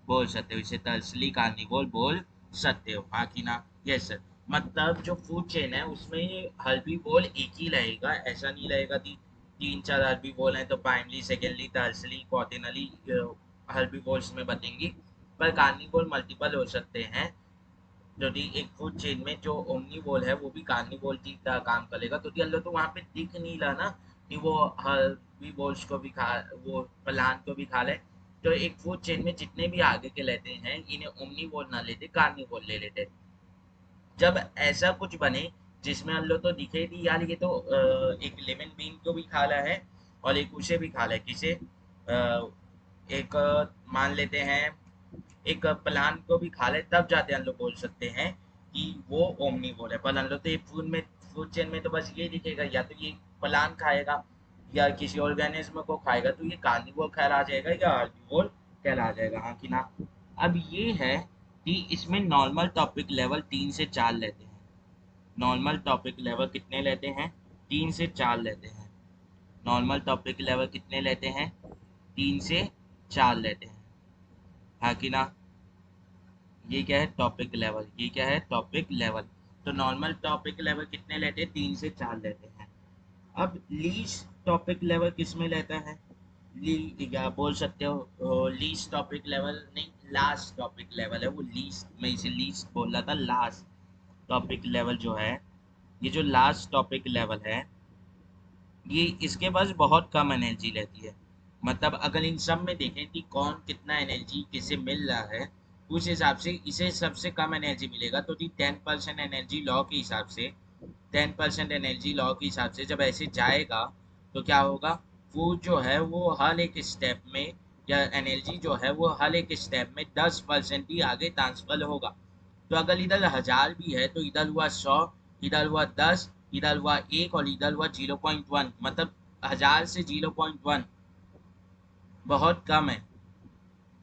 बोल सकते हो, इसे टर्सली कार्निवोल बोल सकते हो, हाँ कि ना। Yes sir. मतलब जो फूड चेन है उसमें हर्बीवोर एक ही रहेगा, ऐसा नहीं रहेगा कि तीन चार हर्बीवोर हैं तो primary secondary tertiary quaternary herbivores में बतेंगी। पर कार्निवोर मल्टीपल हो सकते हैं। यदि एक फूड चेन में जो ओमनीवोर है वो भी कार्निवोर की तरह काम करेगा, तो अल्लाह तो वहाँ पे दिख नहीं रहा ना कि वो हर्बीवोर्स को भी खा, वो प्लांट को भी खा ले तो एक फूड चेन में जितने भी आगे के लेते हैं इन्हें ओमनीवोर ना लेते, कार्निवोर ले लेते। जब ऐसा कुछ बने जिसमें हम लोग तो दिखे थी यार, ये तो एक लेमन बीन को भी खा रहा है और एक उसे भी खा रहा है, किसे एक मान लेते हैं एक प्लांट को भी खा ले, तब जाते हम लोग बोल सकते हैं कि वो ओमनीवोर है। पर हम लोग तो ये फूड चेन में तो बस ये दिखेगा, या तो ये प्लांट खाएगा या किसी ऑर्गेनिज्म को खाएगा, तो ये कार्निवोर कहला जाएगा या हर्बीवोर कहला जाएगा, हाँ कि ना। अब ये है कि इसमें नॉर्मल टॉपिक लेवल 3 से 4 लेते हैं। नॉर्मल टॉपिक लेवल कितने लेते हैं? 3 से 4 लेते हैं। नॉर्मल टॉपिक लेवल कितने लेते हैं? 3 से 4 लेते हैं, हाँ कि ना। ये क्या है? Topic level. ये क्या है? Topic level. तो नॉर्मल टॉपिक लेवल कितने लेते हैं? 3 से 4 लेते हैं। अब लीस्ट टॉपिक लेवल किस में लेता है? या बोल सकते हो लीस्ट टॉपिक लेवल नहीं, लास्ट टॉपिक लेवल है वो। लीस्ट, मैं इसे लीस्ट बोल रहा था, लास्ट टॉपिक लेवल जो है, ये जो लास्ट टॉपिक लेवल है, ये इसके पास बहुत कम एनर्जी रहती है। मतलब अगर इन सब में देखें कि कौन कितना एनर्जी किसे मिल रहा है, उस हिसाब से इसे सबसे कम एनर्जी मिलेगा। तो 10% एनर्जी लॉ के हिसाब से, 10% एनर्जी लॉ के हिसाब से जब ऐसे जाएगा तो क्या होगा? वो जो है वो हर एक स्टेप में, या एनर्जी जो है वो हर एक स्टेप में 10% ही आगे ट्रांसफर होगा। तो अगर इधर 1000 भी है तो इधर हुआ 100, इधर हुआ 10, इधर हुआ 1 और इधर हुआ 0.1, मतलब 1000 से 0.1 बहुत कम है।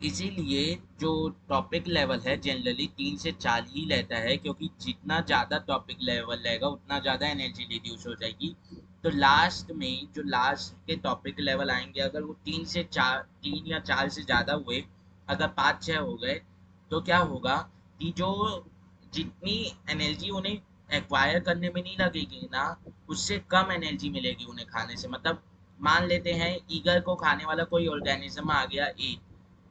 इसीलिए जो टॉपिक लेवल है जनरली 3 से 4 ही लेता है, क्योंकि जितना ज़्यादा टॉपिक लेवल रहेगा उतना ज़्यादा एनर्जी रिड्यूस हो जाएगी। तो लास्ट में जो लास्ट के टॉपिक लेवल आएंगे, अगर वो 3 से 4, 3 या 4 से ज़्यादा हुए, अगर 5-6 हो गए, तो क्या होगा कि जो जितनी एनर्जी उन्हें एक्वायर करने में नहीं लगेगी ना, उससे कम एनर्जी मिलेगी उन्हें खाने से। मतलब मान लेते हैं ईगल को खाने वाला कोई ऑर्गेनिज्म आ गया,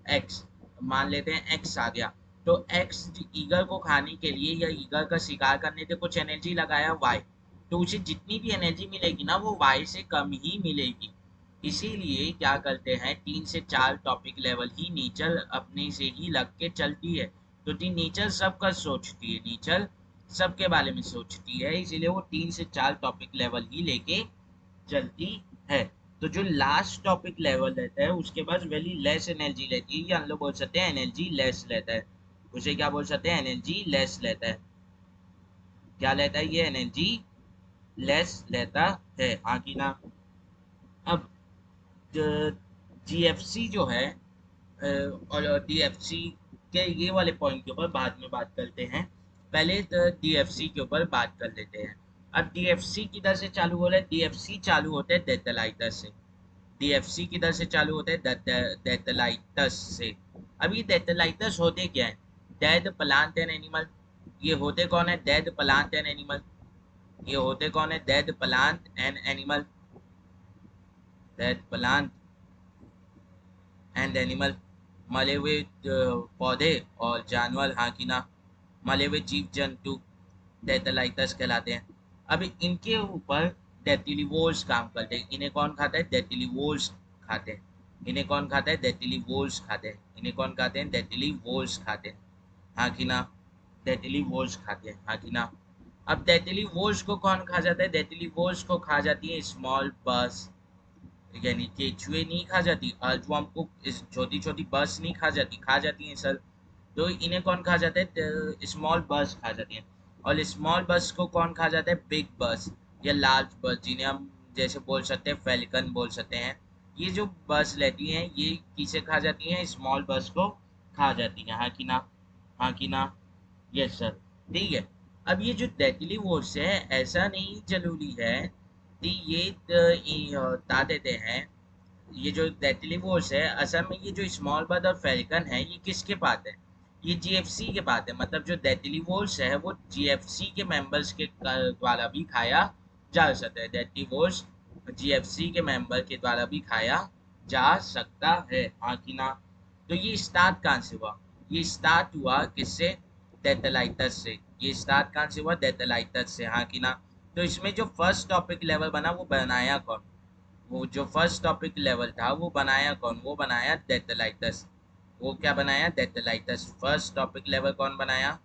एक्स, मान लेते हैं एक्स आ गया, तो एक्स ईगल को खाने के लिए या ईगल का शिकार करने से कुछ एनर्जी लगाया वाई, तो उसे जितनी भी एनर्जी मिलेगी ना वो वाई से कम ही मिलेगी। इसीलिए क्या करते हैं, 3 से 4 टॉपिक लेवल ही नेचर अपने से ही लग के चलती है। तो नेचर सबका सोचती है, नेचर सबके बारे में सोचती है, इसीलिए वो 3 से 4 टॉपिक लेवल ही लेके चलती है। तो जो लास्ट टॉपिक लेवल रहता है उसके पास वेरी लेस एनर्जी रहती है, या हम लोग बोल सकते हैं एनर्जी लेस रहता है। उसे क्या बोल सकते हैं? एनर्जी लेस रहता है। क्या रहता है? ये एनर्जी लेस रहता है, हाँ कि ना। अब जीएफसी जो है और डीएफसी के ये वाले पॉइंट के ऊपर बाद में बात करते हैं। पहले डीएफसी के ऊपर बात कर लेते हैं। अब डीएफसी किधर से चालू हो रहा है? डीएफसी चालू होता है डेटलाइटर से। डीएफसी किधर से चालू होते हैं? डेटलाइटस से। अब ये डेटलाइटस होते क्या है? Dead plant and animal. ये होते कौन है? Dead plant and animal. ये होते कौन है? Dead plant and animal. Dead plant and animal, मरे हुए पौधे और जानवर, हाँ कि ना, मरे हुए जीव जंतु डेटलाइटस कहलाते हैं। अब इनके ऊपर डेटिलीवोर्स काम करते हैं। इन्हें कौन खाता है? डेटिलीवोर्स खाते हैं। इन्हें कौन खाता है? डेटिलीवोर्स खाते हैं। इन्हें कौन खाते हैं? डेटिलीवोर्स खाते हैं, हाँ कि ना। डेटिलीवोर्स खाते हैं, हाँ कि ना। अब डेटिलीवोर्स को कौन खा जाता है? डेटिलीवोर्स को खा जाती है स्मॉल बस, यानी केचुए नहीं खा जाती, जो हमको इस छोटी छोटी बस नहीं खा जाती, खा जाती हैं सर। तो इन्हें कौन खा जाता है? स्मॉल बस खा जाती हैं। और स्मॉल बस को कौन खा जाता है? बिग बस या लार्ज बस, जिन्हें हम जैसे बोल सकते हैं फेलिकन बोल सकते हैं। ये जो बस रहती हैं ये किसे खा जाती हैं? स्मॉल बस को खा जाती हैं, हाँ कि ना, हाँ कि ना। यस सर, ठीक है। अब ये जो डेडली वोट्स है, ऐसा नहीं जरूरी है कि ये बता देते हैं। ये जो डेडली वोट्स है असल में, ये जो स्मॉल बर्ड और फेल्कन है, ये किसके पास है? ये जीएफसी के पास है। मतलब जो डेडली वोट्स है वो जीएफसी के मेंबर्स के द्वारा भी खाया जा सकता है। डेडली वोट्स जीएफसी के मेंबर के द्वारा भी खाया जा सकता है, हाँ कि ना। तो ये स्टार्ट कहाँ से हुआ? ये स्टार्ट हुआ किससे? डेटलाइटस से। ये स्टार्ट कहाँ से हुआ? डेटलाइटस से, हाँ कि ना। तो इसमें जो फर्स्ट टॉपिक लेवल बना वो बनाया कौन? वो जो फर्स्ट टॉपिक लेवल था वो बनाया कौन, वो बनाया डेथलाइटस। वो क्या बनाया, डेथलाइटस। फर्स्ट टॉपिक लेवल कौन बनाया,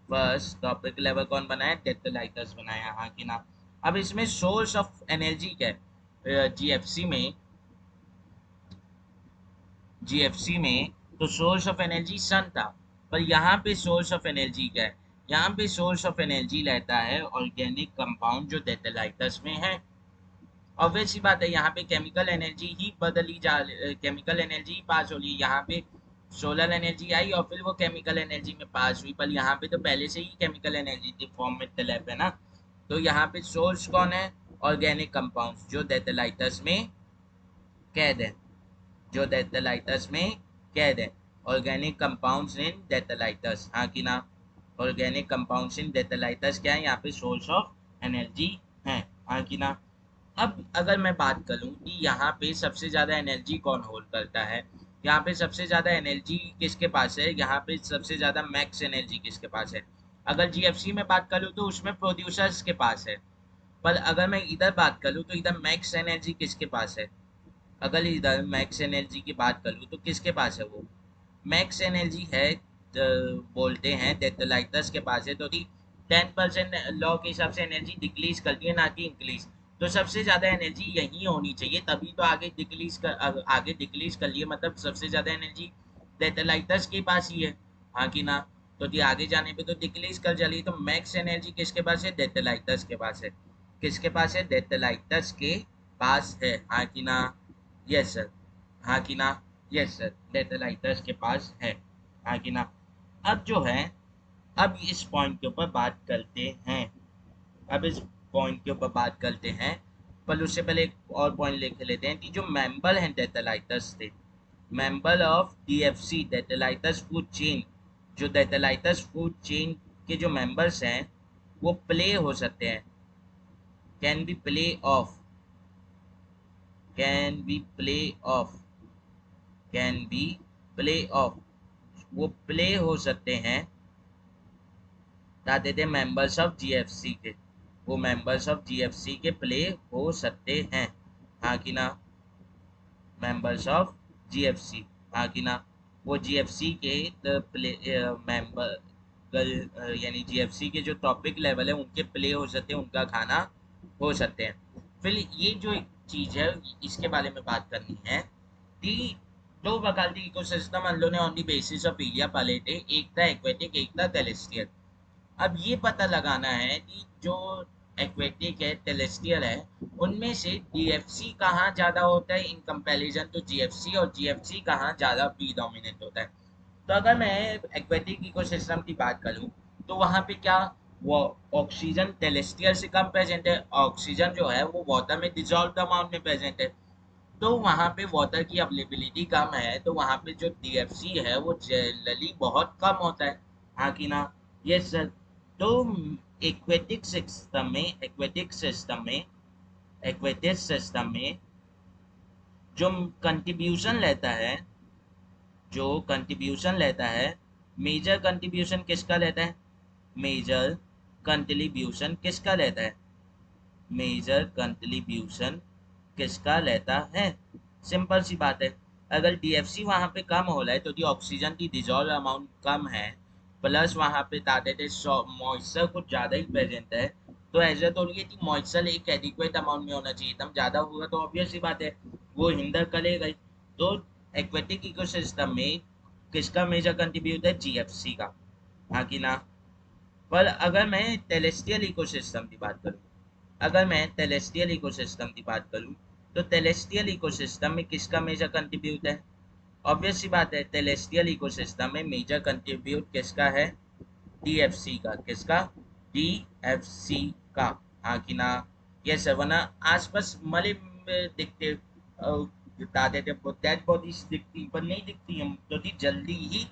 फर्स्ट टॉपिक लेवल कौन बनाया, डेथलाइटस बनाया, हाँ कि ना। अब इसमें सोर्स ऑफ एनर्जी क्या है, जीएफसी में तो सोर्स ऑफ एनर्जी सन था, पर यहाँ पे सोर्स ऑफ एनर्जी क्या है, यहाँ पे सोर्स ऑफ एनर्जी रहता है ऑर्गेनिक कंपाउंड जो डेथलाइटस में है। ऑब्वियस सी बात है, यहाँ पे केमिकल एनर्जी ही केमिकल एनर्जी ही पास हो रही है। यहाँ पे सोलर एनर्जी आई और फिर वो केमिकल एनर्जी में पास हुई, पर यहाँ पे तो पहले से ही केमिकल एनर्जी थी फॉर्म में तलब है ना। तो यहाँ पे सोर्स कौन है, ऑर्गेनिक कंपाउंड्स जो डेथलाइटस में कैद है, जो डेथलाइटस में कैद है, ऑर्गेनिक कंपाउंड्स इन डेथलाइटस, हाँ कि ना। ऑर्गेनिक कंपाउंड्स इन डेथलाइटस क्या है, यहाँ पे सोर्स ऑफ एनर्जी है, हाँ कि ना। अब अगर मैं बात करूं कि यहाँ पे सबसे ज़्यादा एनर्जी कौन होल्ड करता है, यहाँ पे सबसे ज़्यादा एनर्जी किसके पास है, यहाँ पे सबसे ज़्यादा मैक्स एनर्जी किसके पास है। अगर जीएफसी में बात करूँ तो उसमें प्रोड्यूसर्स के पास है, पर अगर मैं इधर बात करूँ तो इधर मैक्स एनर्जी किसके पास है। अगर इधर मैक्स एनर्जी की बात करूँ तो किसके पास है, वो मैक्स एनर्जी है बोलते हैं डेथलाइटस के पास है। तो 10% लॉ के हिसाब से एनर्जी डिक्रीज करती है, ना कि इंक्रीज। तो सबसे ज्यादा एनर्जी यही होनी चाहिए, तभी तो आगे डिक्रीज कर लिए, मतलब सबसे ज्यादा एनर्जी डेथलाइटस के पास ही है, हाँ कि ना। तो जी आगे जाने पे तो डिक्रीज कर चलिए, तो मैक्स एनर्जी किसके पास है, डेथलाइटस के पास है। किसके पास है, डेथलाइटस के पास है, हाँ कि ना। यस सर, हाँ कि ना। यस सर, डेथलाइटस के पास है, हाँ कि ना। अब जो है, अब इस पॉइंट के ऊपर बात करते हैं, अब इस पॉइंट के ऊपर बात करते हैं। पर उससे पहले एक और पॉइंट लिख लेते हैं कि जो मेंबर हैं डेथलाइटस थे, मेंबर ऑफ डीएफसी डेथलाइटस फूड चेन, जो डेथलाइटस फूड चेन के जो मेंबर्स हैं वो प्ले हो सकते हैं, can be play of, can be play of, can be play of, वो प्ले हो सकते हैं, बताते थे मेंबर्स ऑफ जीएफसी के, वो मेंबर्स ऑफ जीएफसी के प्ले हो सकते हैं, हाँ कि ना। मेंबर्स ऑफ जीएफसी, हाँ कि ना। वो जीएफसी के प्ले मेंबर यानी जीएफसी के जो टॉपिक लेवल है उनके प्ले हो सकते हैं, उनका खाना हो सकते हैं। फिर ये जो एक चीज है इसके बारे में बात करनी है कि दो प्रकार के इकोसिस्टम हम लोगों ने on the basis of area पाले थे, एक था एक्वेटिक, एक था टेरेस्ट्रियल। अब ये पता लगाना है कि जो एक्वेटिक है, टेरेस्ट्रियल है, उनमें से डीएफसी कहाँ ज़्यादा होता है इन कंपैरिजन टू जीएफसी, और जीएफसी कहाँ ज़्यादा प्रीडोमिनेंट होता है। तो अगर मैं एक्वेटिक इकोसिस्टम की बात करूँ तो वहाँ पे क्या, वो ऑक्सीजन टेरेस्ट्रियल से कम प्रेजेंट है, ऑक्सीजन जो है वो वाटर में डिजॉल्व अमाउंट में प्रेजेंट है। तो वहाँ पे वाटर की अवेलेबिलिटी कम है, तो वहाँ पे जो डीएफसी है वो जनरली बहुत कम होता है, हाँ कि ना। Yes sir. तो एक्वेटिक सिस्टम में जो कंट्रीब्यूशन लेता है, जो कंट्रीब्यूशन लेता है, मेजर कंट्रीब्यूशन किसका लेता है, मेजर कंट्रीब्यूशन किसका लेता है, मेजर कंट्रीब्यूशन किसका लेता है। सिंपल सी बात है, अगर डीएफसी वहाँ पे कम हो रहा है तो दी ऑक्सीजन की डिजॉल्व अमाउंट कम है, प्लस वहाँ पे मॉइस्चर कुछ ज़्यादा ही प्रेजेंट है। तो ऐसा तो नहीं है कि मॉइस्चर एक एडिक्वेट अमाउंट में होना चाहिए, एकदम ज़्यादा होगा तो ऑब्वियस सी बात है वो हिंडर करेगा ही। तो एक्वेटिक इकोसिस्टम में किसका मेजर कंट्रीब्यूट है, जीएफसी का, हाँ कि ना। पर अगर मैं टेरेस्ट्रियल इकोसिस्टम की बात करूँ, अगर मैं टेरेस्ट्रियल इकोसिस्टम की बात करूँ तो टेरेस्ट्रियल इकोसिस्टम में किसका मेजर कंट्रीब्यूट है, ऑब्वियस सी बात है टेरेस्ट्रियल इकोसिस्टम में मेजर कंट्रीब्यूट किसका है, डीएफसी का, किसका, डीएफसी का, हाँ कि ना। ये सब वरना आसपास मले में दिखते बता देते, डेड बॉडीज दिखती पर नहीं दिखती हम तो जल्दी ही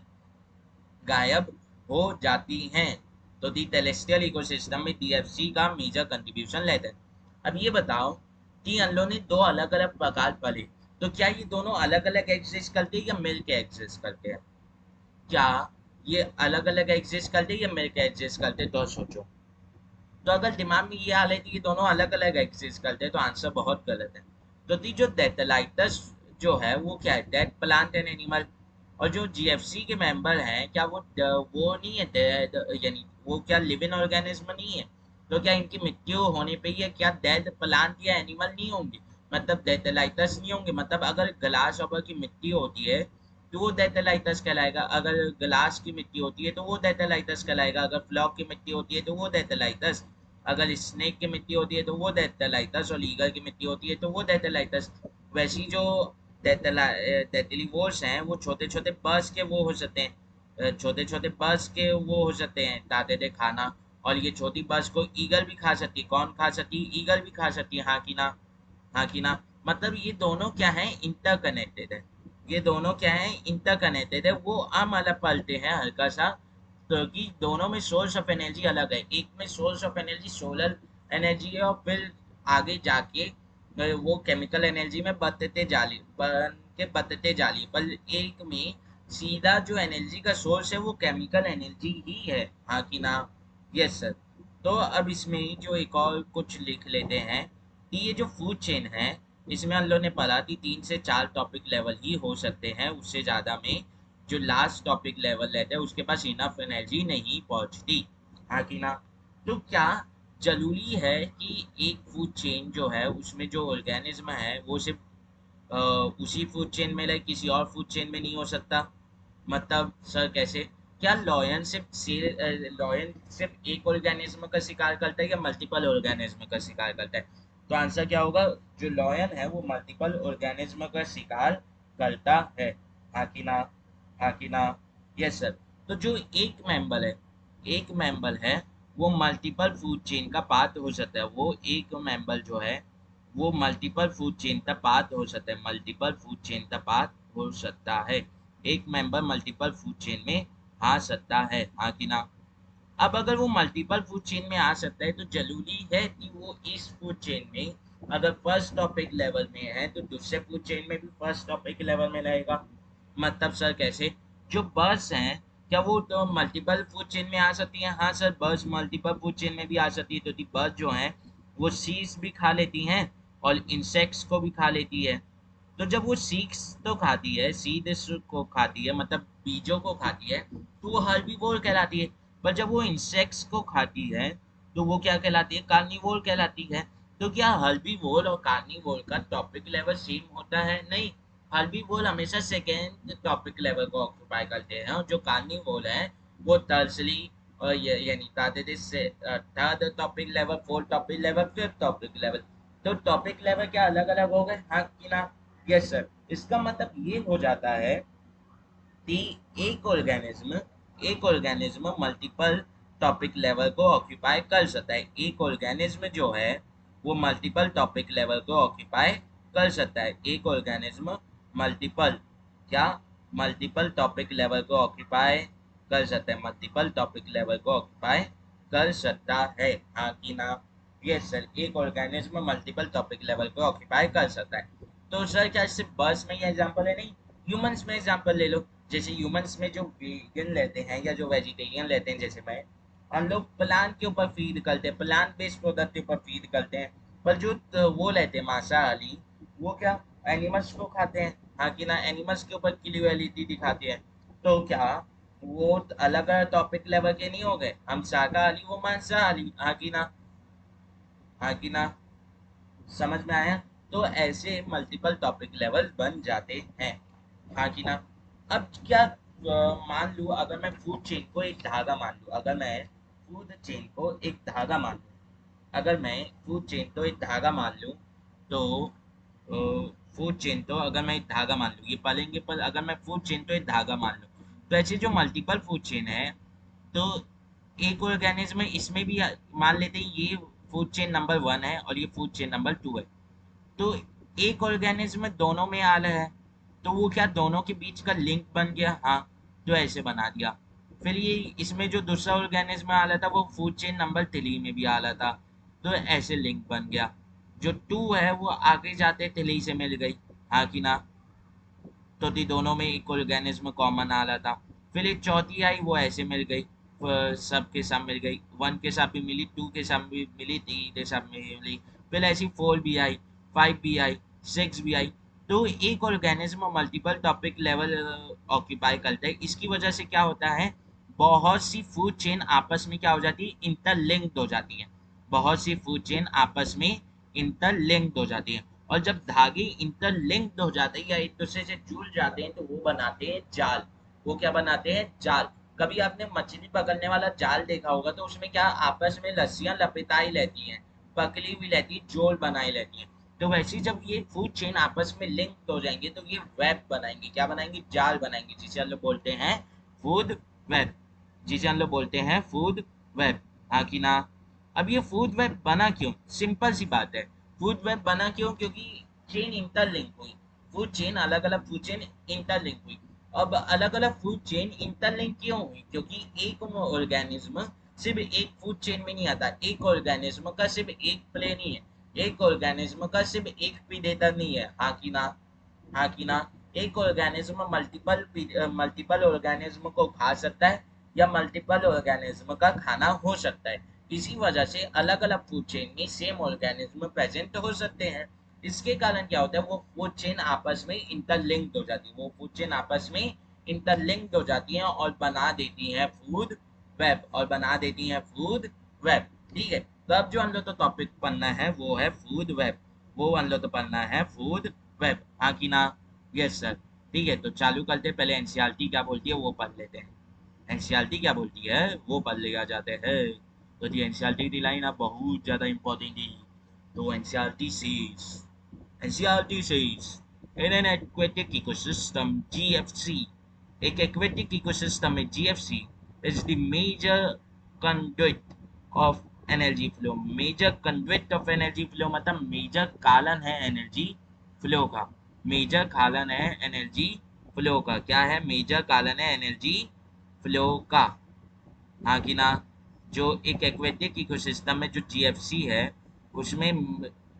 गायब हो जाती हैं। तो दी टेरेस्ट्रियल इकोसिस्टम में डीएफसी का मेजर कंट्रीब्यूशन लेते हैं। अब ये बताओ कि हम लोगों ने दो अलग अलग प्रकार पढ़े, तो क्या ये दोनों अलग अलग एग्जिस्ट करते हैं या मिल के एग्जिस्ट करते हैं, क्या ये अलग अलग एग्जिस्ट करते हैं या मिल के एग्जिस्ट करते हैं, तो सोचो। तो अगर दिमाग में ये हाल है कि ये दोनों अलग अलग एग्जिस्ट करते हैं तो आंसर बहुत गलत है। तो दी जो डेथलाइटस जो है वो क्या है, डेड प्लांट एंड एनिमल। और जो जीएफसी के मेंबर हैं क्या वो नहीं है डेड, यानी वो क्या लिविंग ऑर्गेनिज्म नहीं है? तो क्या इनकी मृत्यु होने पे ये क्या डेड प्लांट या एनिमल नहीं होंगे, मतलब डेथलाइटस नहीं होंगे? मतलब अगर ग्लास ऑवर की मृत्यु होती है तो वो डेथलाइटस कहलाएगा, अगर ग्लास की मृत्यु होती है तो वो डेथलाइटस कहलाएगा, अगर फ्लॉक की मृत्यु होती है तो वो डेथलाइटस, अगर स्नेक की मृत्यु होती है तो वो डेथलाइटस, और लीगर की मृत्यु होती है तो वो डेथलाइटस। वैसी जो डेथलीवर्स हैं वो छोटे छोटे बर्ड्स के वो हो सकते हैं, छोटे छोटे बर्ड्स के वो हो सकते हैं दादे दे खाना। और ये छोटी बर्ड्स को ईगल भी खा सकती है, कौन खा सकती है? ईगल भी खा सकती है, हाँ कि ना? हाँ कि ना? मतलब ये दोनों क्या है, इंटरकनेक्टेड है। ये दोनों क्या है, इंटरकनेक्टेड है। वो हम अलग पलते हैं हल्का सा, क्योंकि दोनों में सोर्स ऑफ एनर्जी अलग है। एक में source of energy solar energy है, और फिर आगे जाके वो केमिकल एनर्जी में बदलते जाली, पर एक में सीधा जो एनर्जी का सोर्स है वो केमिकल एनर्जी ही है, हाँ कि ना? Yes sir. तो अब इसमें जो एक और कुछ लिख लेते हैं कि ये जो फूड चेन है, इसमें हम लोग ने पढ़ा कि 3 से 4 टॉपिक लेवल ही हो सकते हैं, उससे ज़्यादा में जो लास्ट टॉपिक लेवल रहता है उसके पास इनफ एनर्जी नहीं पहुंचती, हाँ कि ना? तो क्या जरूरी है कि एक फूड चेन जो है उसमें जो ऑर्गेनिज्म है वो सिर्फ उसी फूड चेन में रहे, किसी और फूड चेन में नहीं हो सकता? मतलब सर कैसे? क्या लॉयन सिर्फ एक ऑर्गेनिज्म का शिकार करता है या मल्टीपल ऑर्गेनिज्म का शिकार करता है? तो आंसर क्या होगा, जो लॉयन है वो मल्टीपल ऑर्गेनिज्म का शिकार करता है, हाँ कि ना? हाँ कि ना? Yes sir. तो जो एक मेंबर है वो मल्टीपल फूड चेन का पार्ट हो सकता है, वो एक मेंबर जो है वो मल्टीपल फूड चेन का पार्ट हो सकता है, मल्टीपल फूड चेन का पार्ट हो सकता है। एक मेंबर मल्टीपल फूड चेन में आ सकता है, हाँ कि ना? अब अगर वो मल्टीपल फूड चेन में आ सकता है तो जरूरी है कि वो इस फूड चेन में अगर फर्स्ट टॉपिक लेवल में है तो दूसरे फूड चेन में भी फर्स्ट टॉपिक लेवल में रहेगा। मतलब सर कैसे? जो बर्ड्स हैं क्या वो तो मल्टीपल फूड चेन में आ सकती हैं? हाँ sir, birds multiple food chain में भी आ सकती है, क्योंकि बर्ड जो हैं वो सीड्स भी खा लेती हैं और इंसेक्ट्स को भी खा लेती है। तो जब वो सीड्स तो खाती है, सीड्स को खाती है मतलब बीजों को खाती है, तो वो हर्बीवोर कहलाती है। पर जब वो इंसेक्ट्स को खाती है तो वो क्या कहलाती है, कार्निवोर कहलाती है। तो क्या हर्बीवोर और कार्निवोर का टॉपिक लेवल सेम होता है? नहीं। हर्बीवोर हमेशा सेकेंड टॉपिक लेवल को ऑक्यूपाई करते हैं, और जो कार्निवोर है वो टर्सरी और यानी third topic level, fourth topic level, fifth topic level. तो टॉपिक लेवल क्या अलग अलग हो गए, हाँ कि ना? Yes sir. इसका मतलब ये हो जाता है कि एक ऑर्गेनिज्म मल्टीपल टॉपिक लेवल को ऑक्यूपाई कर सकता है। एक ऑर्गेनिज्म जो है वो मल्टीपल टॉपिक लेवल को ऑक्यूपाई कर सकता है। एक ऑर्गेनिज्म मल्टीपल क्या मल्टीपल टॉपिक लेवल को ऑक्यूपाई कर सकता है, मल्टीपल टॉपिक लेवल को ऑक्यूपाई कर सकता है, हाँ कि ना? Yes sir. एक ऑर्गेनिज्म मल्टीपल टॉपिक लेवल को ऑक्यूपाई कर सकता है। तो सर क्या सिर्फ बर्ड्स में ये एग्जांपल है? नहीं, ह्यूमंस में एग्जांपल ले लो। जैसे ह्यूमंस में जो वीगन लेते हैं या जो वेजिटेरियन लेते हैं, जैसे मैं, हम लोग प्लांट के ऊपर फीड करते हैं, प्लांट बेस्ड प्रोडक्ट के ऊपर फीड करते हैं। पर जो वो लेते हैं मांसाहारी, वो क्या एनिमल्स को खाते हैं, हाँ कि ना? एनिमल्स के ऊपर क्रूएलिटी दिखाते हैं। तो क्या वो अलग अलग टॉपिक लेवल के नहीं हो गए? हम शाकाहारी, वो मांसाहारी, हाँ कि ना? हाँ कि ना? समझ में आया? तो ऐसे मल्टीपल टॉपिक लेवल बन जाते हैं, हाँ कि ना? अब क्या मान लूँ अगर मैं फूड चेन को एक धागा मान लूँ, अगर मैं फूड चेन को एक धागा मान लूँ, अगर मैं फूड चेन को एक धागा मान लूँ, तो फूड चेन तो अगर मैं एक धागा मान लूँ, ये पालेंगे, पर अगर मैं फूड चेन तो एक धागा मान लूँ, तो ऐसे जो मल्टीपल फूड चेन है, तो एक ऑर्गेनिज्म इसमें भी मान लेते हैं ये फूड चेन नंबर 1 है और ये फूड चेन नंबर 2 है। तो एक ऑर्गेनिज्म दोनों में आ रहा है, तो वो क्या दोनों के बीच का लिंक बन गया, हाँ। तो ऐसे बना दिया। फिर ये इसमें जो दूसरा ऑर्गेनिज्म आ रहा था वो फूड चेन नंबर 3 में भी आ रहा था, तो ऐसे लिंक बन गया। जो 2 है वो आगे जाते 3 से मिल गई, हाँ कि ना? तो थी दोनों में एक ऑर्गेनिज्म कॉमन आ रहा था। फिर एक चौथी आई वो ऐसे मिल गई, सब के सब मिल गई, 1 के साथ भी मिली, 2 के साथ भी मिली, 3 के साथ भी मिली। फिर ऐसी 4 भी आई, 5 भी आई, 6 भी आई। तो एक organism multiple topic level occupy करता है। इसकी वजह से क्या होता है, बहुत सी फूड चेन आपस में क्या हो जाती है, इंटरलिंक्ड हो जाती है। बहुत सी फूड चेन आपस में इंटरलिंक्ड हो जाती है, और जब धागे इंटरलिंक्ड हो जाते हैं या एक दूसरे से जुड़ जाते हैं तो वो बनाते हैं जाल। वो क्या बनाते हैं, जाल। कभी आपने मछली पकड़ने वाला जाल देखा होगा, तो उसमें क्या आपस में रस्सियां लपेटाई रहती हैं, पकड़ी हुई रहती है, जोड़ बनाई रहती है। तो वैसे ही जब ये फूड चेन आपस में लिंक हो जाएंगे तो ये वेब बनाएंगे, क्या बनाएंगे, जाल बनाएंगे, जिसे हम लोग बोलते हैं फूड वेब, जिसे हम लोग बोलते हैं फूड वेब। हाँ कि ना। अब ये फूड वेब बना क्यों, सिंपल सी बात है। फूड वेब बना क्यों, क्योंकि चेन इंटरलिंक हुई, फूड चेन अलग अलग फूड चेन इंटरलिंक हुई। अब अलग अलग फूड चेन इंटरलिंक क्यों हुई, क्योंकि एक ऑर्गेनिज्म सिर्फ एक फूड चेन में नहीं आता। एक ऑर्गेनिज्म का सिर्फ एक प्ले नहीं है, एक ऑर्गेनिज्म का सिर्फ एक प्रीडेटर नहीं है। हाँ कि ना, हाँ कि ना। एक ऑर्गेनिज्म मल्टीपल ऑर्गेनिज्म को खा सकता है, या मल्टीपल ऑर्गेनिज्म का खाना हो सकता है। इसी वजह से अलग अलग फूड चेन में सेम ऑर्गेनिज्म प्रेजेंट हो सकते हैं। इसके कारण क्या होता है, वो फूड चेन आपस में इंटरलिंक्ड हो जाती है, वो फूड चेन आपस में इंटरलिंक्ड हो जाती हैं और बना देती हैं फूड वेब, और बना देती हैं फूड वेब। ठीक है, तो अब जो हम लोग तो टॉपिक पढ़ना है वो है फूड वेब, वो हम लोग तो पढ़ना है फूड वेब। हाँ कि ना। Yes sir. ठीक है, तो चालू करते हैं। पहले एनसीईआरटी क्या बोलती है वो पढ़ लेते हैं। एनसीईआरटी क्या बोलती है वो पढ़ लेगा जाते हैं। तो जी एनसीईआरटी की लाइन आप बहुत ज़्यादा इंपॉर्टेंट है। तो NCERT says in an aquatic ecosystem GFC, एक एक्वेटिक इकोसिस्टम में GFC is the major conduit of energy flow. Major conduit of energy flow मतलब मेजर कालन है एनर्जी फ्लो का। मेजर कालन है एनर्जी फ्लो का। क्या है, मेजर कालन है एनर्जी फ्लो का। हाँ कि ना। जो एक एक्वेटिक इकोसिस्टम में जो जीएफसी है उसमें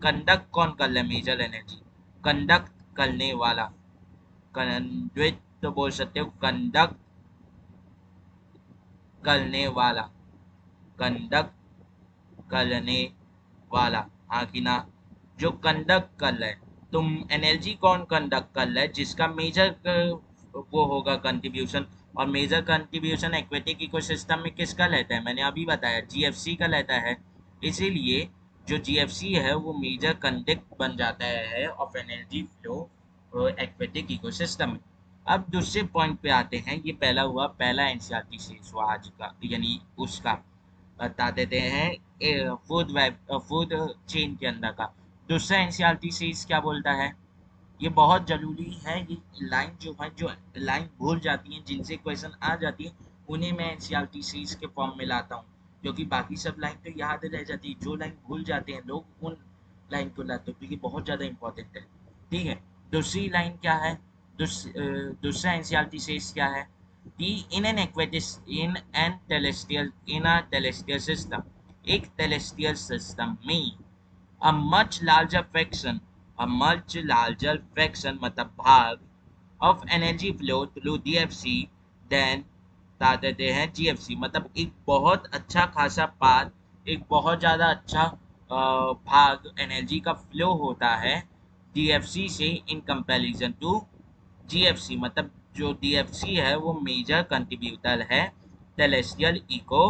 कंडक्ट कौन कर रहा है, मेजर एनर्जी कंडक्ट करने वाला, कंडक्ट तो बोल सकते हो, कंडक्ट करने वाला, कंडक्ट करने वाला। हाँ कि ना। जो कंडक्ट कर रहा है, तुम एनर्जी कौन कंडक्ट कर रहा है, जिसका मेजर वो होगा कंट्रीब्यूशन। और मेजर कंट्रीब्यूशन एक्वेटिक इकोसिस्टम में किसका रहता है, मैंने अभी बताया जीएफसी का रहता है। इसीलिए जो जीएफसी है वो मेजर कंडक्ट बन जाता है of energy flow aquatic ecosystem में। अब दूसरे पॉइंट पे आते हैं। ये पहला हुआ, पहला एनसीईआरटी से हुआ आज का, यानी उसका बता देते हैं फूड वेब, फूड चेन के अंदर का। दूसरा एनसीईआरटी से क्या बोलता है, ये बहुत जरूरी है। ये लाइन जो है, जो लाइन भूल जाती हैं, जिनसे क्वेश्चन आ जाती है, उन्हें मैं एनसीईआरटी सीरीज के फॉर्म में लाता हूँ, क्योंकि बाकी सब लाइन तो याद रह जाती है। जो लाइन भूल जाते हैं लोग उन लाइन को लाते हैं, तो ये बहुत ज़्यादा इंपॉर्टेंट है। ठीक है, दूसरी लाइन क्या है, दूसरा एनसीईआरटी सीरीज क्या है कि इन अ टेलेस्टियल सिस्टम, एक टेलेस्टियल सिस्टम में a much larger fraction, a much larger fraction मतलब भाग of energy flow through DFC than बता देते हैं GFC। मतलब एक बहुत अच्छा खासा पाथ, एक बहुत ज़्यादा अच्छा भाग एनर्जी का फ्लो होता है DFC से इन कंपैरिजन टू जीएफसी। मतलब जो डीएफसी है वो मेजर कंट्रीब्यूटर है टेलेस्टियल इको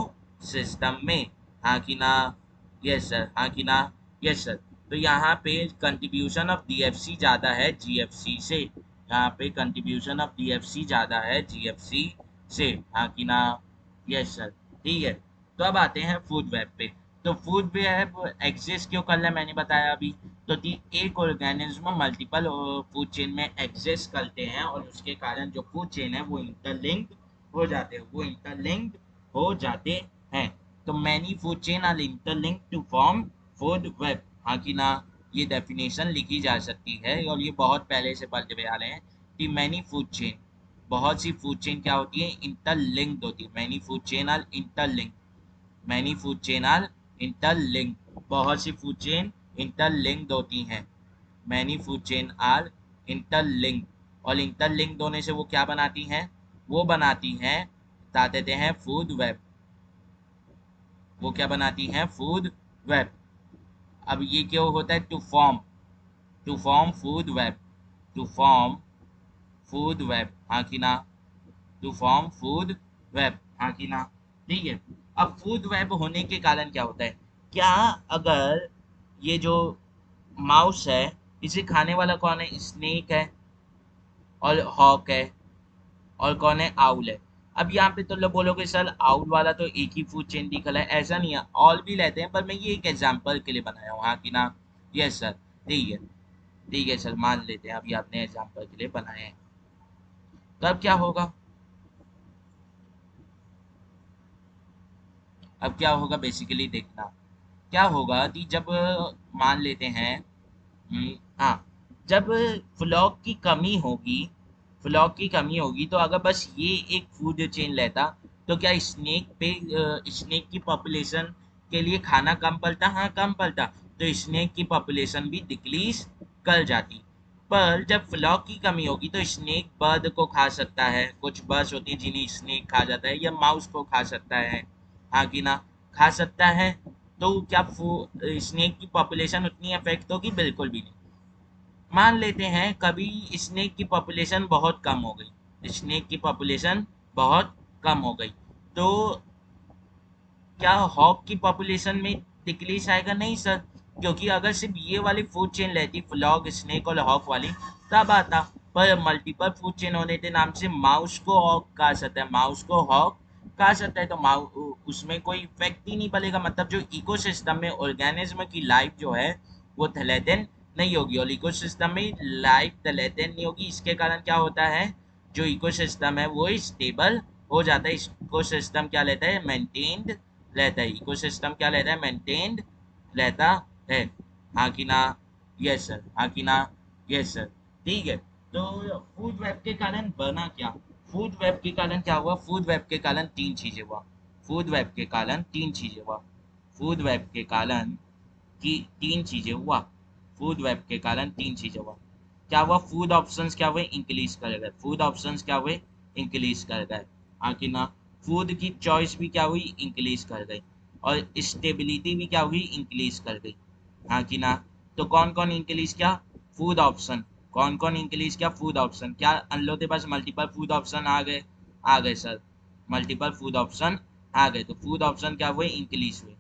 सिस्टम में। हाँ कि ना। Yes sir. हाँ कि ना। Yes sir. तो यहाँ पे कंट्रीब्यूशन ऑफ डीएफसी ज़्यादा है जीएफसी से, यहाँ पे कंट्रीब्यूशन ऑफ डीएफसी ज़्यादा है जीएफसी से। हाँ कि ना। Yes sir. ठीक है, तो अब आते हैं फूड वेब पे। तो फूड वेब एग्जिस्ट क्यों कर रहा है मैंने बताया अभी। तो एक ऑर्गेनिज्म मल्टीपल फूड चेन में एग्जिस्ट करते हैं, और उसके कारण जो फूड चेन है वो इंटरलिंक्ड हो जाते हैं, वो इंटरलिंक्ड हो जाते हैं। तो many food chain are interlinked to form food web. हाँ कि ना। ये डेफिनेशन लिखी जा सकती है, और ये बहुत पहले से पढ़ते हुए आ रहे हैं कि मैनी फूड चेन, बहुत सी फूड चेन क्या होती है, इंटरलिंक्ड होती है। Many food chain are interlinked, many food chain are interlinked, बहुत सी फूड चेन इंटरलिंक्ड होती हैं। Many food chain are interlinked, और इंटरलिंक्ड होने से वो क्या बनाती हैं, वो बनाती हैं, बता देते हैं फूड वेब। वो क्या बनाती हैं, फूड वेब। अब ये क्यों होता है, to form, to form food web, to form food web, हाँ कि ना, टू फॉर्म फूड वेब, हाँ कि ना। ठीक है, अब फूड वेब होने के कारण क्या होता है, क्या अगर ये जो माउस है इसे खाने वाला कौन है, स्नेक है और हॉक है, और कौन है, आउल है। अब यहाँ पे तो लोग बोलोगे सर आउल वाला तो एक ही फूड चेन दिखा है, ऐसा नहीं है, ऑल भी लेते हैं, पर मैं ये एक एग्जांपल के लिए बनाया हूँ, हाँ कि ना। यस सर, ठीक है, ठीक है सर, मान लेते हैं अभी आपने एग्जांपल के लिए बनाए हैं। तब क्या होगा, अब क्या होगा बेसिकली देखना, क्या होगा कि जब मान लेते हैं, हाँ, जब फ्लॉक की कमी होगी, फ्लॉक की कमी होगी तो अगर बस ये एक फूड चेन लेता तो क्या स्नेक पे, स्नेक की पॉपुलेशन के लिए खाना कम पड़ता, हाँ कम पड़ता, तो स्नेक की पॉपुलेशन भी डिक्रीज कर जाती। पर जब फ्लॉक की कमी होगी तो स्नेक बर्ड को खा सकता है, कुछ बर्ड्स होती हैं जिन्हें स्नेक खा जाता है, या माउस को खा सकता है, हाँ कि ना, खा सकता है। तो क्या स्नेक की पॉपुलेशन उतनी अफेक्ट होगी, बिल्कुल भी नहीं। मान लेते हैं कभी स्नेक की पॉपुलेशन बहुत कम हो गई, स्नेक की पॉपुलेशन बहुत कम हो गई, तो क्या हॉक की पॉपुलेशन में डिक्रीज आएगा, नहीं सर, क्योंकि अगर सिर्फ ये वाली फूड चेन रहती फ्लॉग स्नेक और हॉक वाली तब आता, पर मल्टीपल फूड चेन होने के नाम से माउस को हॉक कहा सकता है, माउस को हॉक कहा सकता है, तो उसमें कोई इफेक्ट ही नहीं पड़ेगा, मतलब जो इकोसिस्टम में ऑर्गेनिज्म की लाइफ जो है वो थ्रेटन नहीं होगी, और इकोसिस्टम में लाइफ थ्रेटन नहीं होगी, इसके कारण क्या होता है, जो इकोसिस्टम है वो स्टेबल हो जाता है, इकोसिस्टम क्या लेता है, मेंटेन्ड रहता है, इकोसिस्टम क्या रहता है, मेंटेन्ड रहता है, हाँ कि ना। यस सर, हाँ कि ना। यस सर, ठीक है। तो फूड वेब के कारण बना क्या, फूड वेब के कारण क्या हुआ, फूड वेब के कारण तीन चीजें हुआ, फूड वेब के कारण तीन चीजें हुआ, फूड वेब के कारण की तीन चीजें हुआ, फूड वेब के कारण तीन चीजें हुआ। क्या हुआ, फूड ऑप्शंस क्या हुए, इंक्रीज कर गए, फूड ऑप्शंस क्या हुए, इंक्रीज कर गए, हाँ कि ना। फूड की चॉइस भी क्या हुई, इंक्रीज कर गई, और स्टेबिलिटी भी क्या हुई, इंक्रीज कर गई, हाँ कि ना। तो कौन कौन इंक्रीज किया, फूड ऑप्शन, कौन कौन इंक्रीज किया, फूड ऑप्शन, क्या अनलो के पास मल्टीपल फूड ऑप्शन आ गए सर, मल्टीपल फूड ऑप्शन आ गए, तो फूड ऑप्शन क्या हुए, इंक्रीज हुए।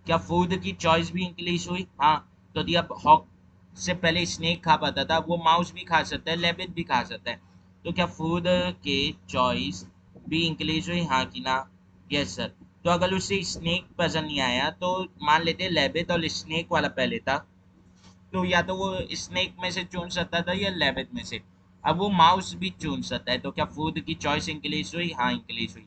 क्या फूड की चॉइस भी इंक्रीज हुई, हाँ, तो अब हॉक से पहले स्नेक खा पाता था, वो माउस भी खा सकता है, लेबिट भी खा सकता है, तो क्या फूड के चॉइस भी इंक्रीज हुई, हाँ कि ना। यस सर, तो अगर उसे स्नेक पसंद नहीं आया तो मान लेते लेबिट और स्नेक वाला पहले था, तो या तो वो स्नेक में से चुन सकता था या लेबिट में से, अब वो माउस भी चुन सकता है, तो क्या फूड की चॉइस इंक्रीज हुई, हाँ इंक्रीज हुई।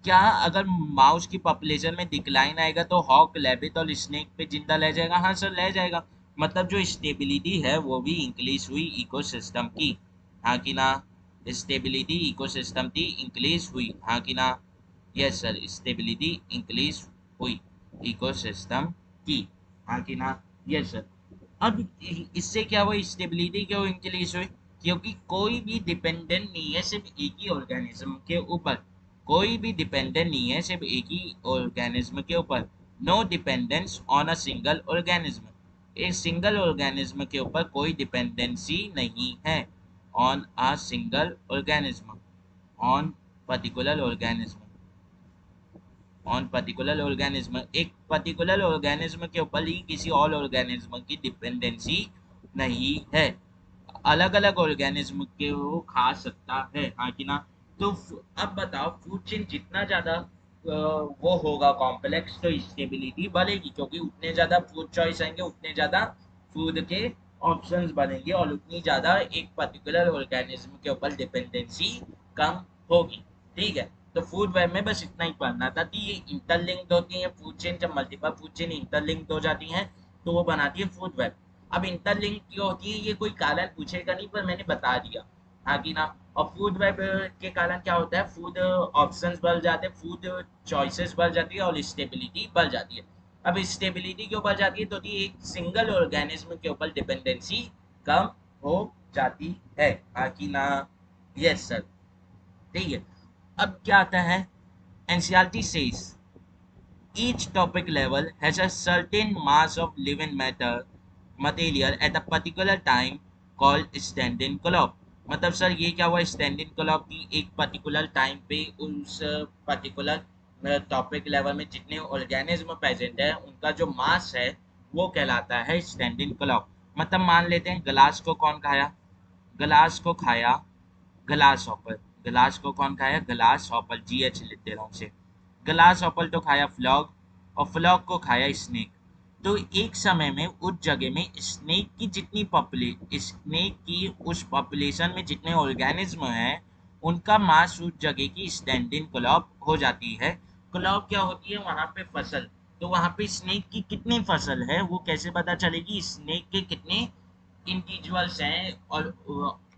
क्या अगर माउस की पॉपुलेशन में डिक्लाइन आएगा तो हॉक लेबिट और स्नेक पे जिंदा रह जाएगा, हाँ सर रह जाएगा, मतलब जो स्टेबिलिटी है वो भी इंक्रीज हुई इकोसिस्टम की, हाँ कि ना, स्टेबिलिटी इकोसिस्टम की इंक्रीज हुई, हाँ कि ना। यस सर, स्टेबिलिटी इंक्रीज हुई इकोसिस्टम की, हाँ कि ना। यस सर, अब इससे क्या हुआ, स्टेबिलिटी क्यों इंक्रीज हुई, क्योंकि कोई भी डिपेंडेंट नहीं है सिर्फ एक ही ऑर्गेनिज्म के ऊपर, कोई भी डिपेंडेंट नहीं है सिर्फ एक ही ऑर्गेनिज्म के ऊपर, no dependence on a single organism, एक सिंगल ऑर्गेनिज्म के ऊपर कोई डिपेंडेंसी नहीं है, on a single organism, on particular organism, on particular organism, एक पर्टिकुलर ऑर्गेनिज्म के ऊपर ही किसी और ऑर्गेनिज्म की डिपेंडेंसी नहीं है, अलग अलग ऑर्गेनिज्म के वो खा सकता है, हाँ कि ना। तो अब बताओ फूड चेन जितना ज्यादा वो होगा कॉम्प्लेक्स तो स्टेबिलिटी बढ़ेगी, क्योंकि उतने ज्यादा फूड चॉइस आएंगे उतने ज्यादा फूड के ऑप्शंस बनेंगे, और उतनी ज्यादा एक पर्टिकुलर ऑर्गेनिज्म के ऊपर डिपेंडेंसी कम होगी, ठीक है। तो फूड वेब में बस इतना ही पढ़ना था कि ये इंटरलिंक्ड होती है फूड चेन, जब मल्टीपल फूड चेन इंटरलिंक्ड हो जाती हैं तो वो बनाती है फूड वेब। अब इंटरलिंक क्यों होती है ये कोई कारण पूछेगा नहीं, पर मैंने बता दिया, हाँ कि ना। और फूड वेब के कारण क्या होता है, फूड ऑप्शंस बढ़ जाते हैं, फूड चॉइसेस बढ़ जाती है, और स्टेबिलिटी बढ़ जाती है। अब स्टेबिलिटी क्यों बढ़ जाती है, तो एक सिंगल ऑर्गेनिज्म के ऊपर डिपेंडेंसी कम हो जाती है, हाँ कि ना। यस सर, ठीक है। अब क्या आता है, NCERT says each topic level has a certain mass of living matter material at a particular time called standing clock। मतलब सर ये क्या हुआ, स्टैंडिंग क्लॉक की एक पर्टिकुलर टाइम पे उस पर्टिकुलर टॉपिक लेवल में जितने ऑर्गेनिज्म प्रेजेंट है उनका जो मास है वो कहलाता है स्टैंडिंग क्लॉक। मतलब मान लेते हैं ग्लास को कौन खाया, ग्लास को खाया ग्लास हॉपर, ग्लास को कौन खाया, ग्लास हॉपर, GH लिख दे रहा हूँ उसे, ग्लास हॉपर तो खाया फ्लॉग, और फ्लॉग को खाया स्नेक। तो एक समय में उस जगह में स्नेक की जितनी स्नेक की उस पॉपुलेशन में जितने ऑर्गेनिज्म हैं उनका मास उस जगह की स्टैंडिंग क्लॉक हो जाती है। क्लॉक क्या होती है, वहां पे फसल, तो वहां पे स्नेक की कितनी फसल है वो कैसे पता चलेगी, स्नेक के कितने इंडिविजुअल्स हैं और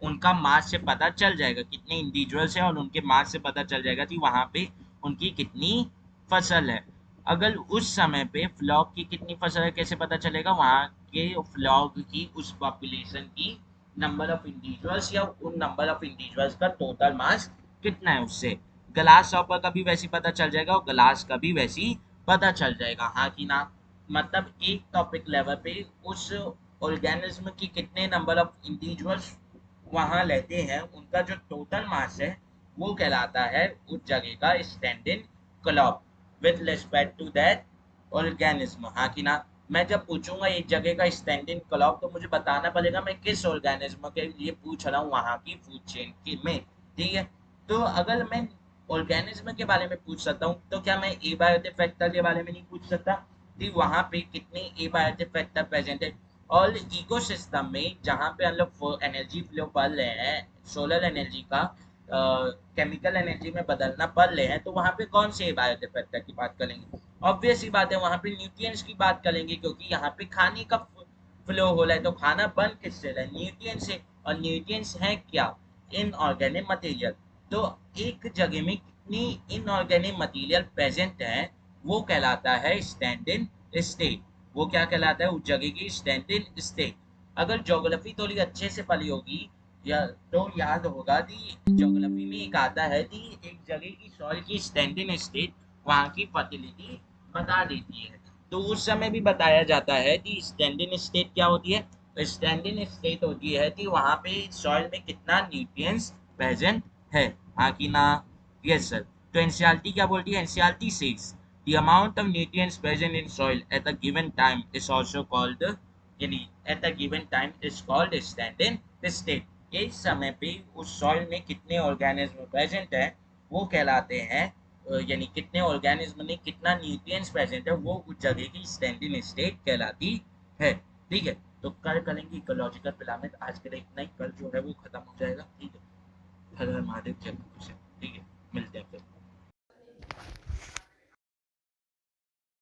उनका मास से पता चल जाएगा, कितने इंडिविजुअल्स हैं और उनके मास से पता चल जाएगा कि वहां पे उनकी कितनी फसल है। अगर उस समय पे फ्लॉग की कितनी फसल है कैसे पता चलेगा, वहां के फ्लॉग की उस पॉपुलेशन की नंबर ऑफ इंडिविजुअल्स या उन नंबर ऑफ इंडिविजुअल्स का टोटल मास कितना है उससे। ग्लास हॉपर का भी वैसे ही पता चल जाएगा और ग्लास का भी वैसे ही पता चल जाएगा, हाँ कि ना। मतलब एक टॉपिक लेवल पे उस ऑर्गेनिज्म की कितने नंबर ऑफ इंडिविजुअल्स वहां लेते हैं उनका जो टोटल मास है वो कहलाता है उस जगह का standing crop with respect to that organism, हाँ कि ना। मैं जब पूछूंगा एक जगह का स्टैंडिंग क्लॉक तो मुझे बताना पड़ेगा मैं किस ऑर्गेनिज्म के लिए पूछ रहा हूँ वहां की फूड चेन की में, ठीक है। तो अगर मैं ऑर्गेनिज्म के बारे में पूछ सकता हूँ तो क्या मैं एबायोटिक फैक्टर के बारे में नहीं पूछ सकता कि वहां पे कितने एबायोटिक फैक्टर प्रेजेंट है। और इकोसिस्टम में जहाँ पे हम लोग एनर्जी फ्लो पढ़ रहे हैं, सोलर एनर्जी का केमिकल एनर्जी में बदलना पढ़ रहे हैं, तो वहाँ पे कौन से बायोटिक फैक्टर की बात करेंगे, ऑब्वियस ही बात है वहाँ पे न्यूट्रिएंट्स की बात करेंगे, क्योंकि यहाँ पे खाने का फ्लो हो रहा है तो खाना बन किससे रहा है, न्यूट्रिएंट्स से। और न्यूट्रिएंट्स है क्या, इनऑर्गेनिक मटेरियल। तो एक जगह में कितनी इनऑर्गेनिक मटेरियल प्रेजेंट है वो कहलाता है स्टैंडिंग स्टेट, वो क्या कहलाता है उस जगह की स्टैंडिंग स्टेट। अगर ज्योग्राफी थोड़ी अच्छे से पढ़ी होगी या तो याद होगा कि ज्योग्राफी में एक आता है कि एक जगह की सॉइल की स्टैंडिंग स्टेट वहाँ की फर्टिलिटी बता देती है। तो उस समय भी बताया जाता है कि स्टैंडिंग स्टेट क्या होती है, तो स्टैंडिंग स्टेट होती है कि वहाँ पे सॉइल में कितना न्यूट्रिएंट्स प्रेजेंट है, हाँ कि ना। Yes sir. तो एनसीईआरटी क्या बोलती है, NCERT says the amount of nutrients present in soil at a given time is also called यानी at a given time is called standing state। इस समय पे उस सॉइल में कितने ऑर्गेनिज्म प्रेजेंट है वो कहलाते हैं यानी कितने ऑर्गेनिज्म में कितना न्यूट्रिएंट्स प्रेजेंट है वो उस जगह की स्टैंडिंग स्टेट कहलाती है, ठीक है। तो कल करेंगे इकोलॉजिकल पिरामिड, आज के लिए इतना ही, कल जो है वो खत्म हो जाएगा, ठीक है। हर हर महादेव, जय श्री कृष्ण।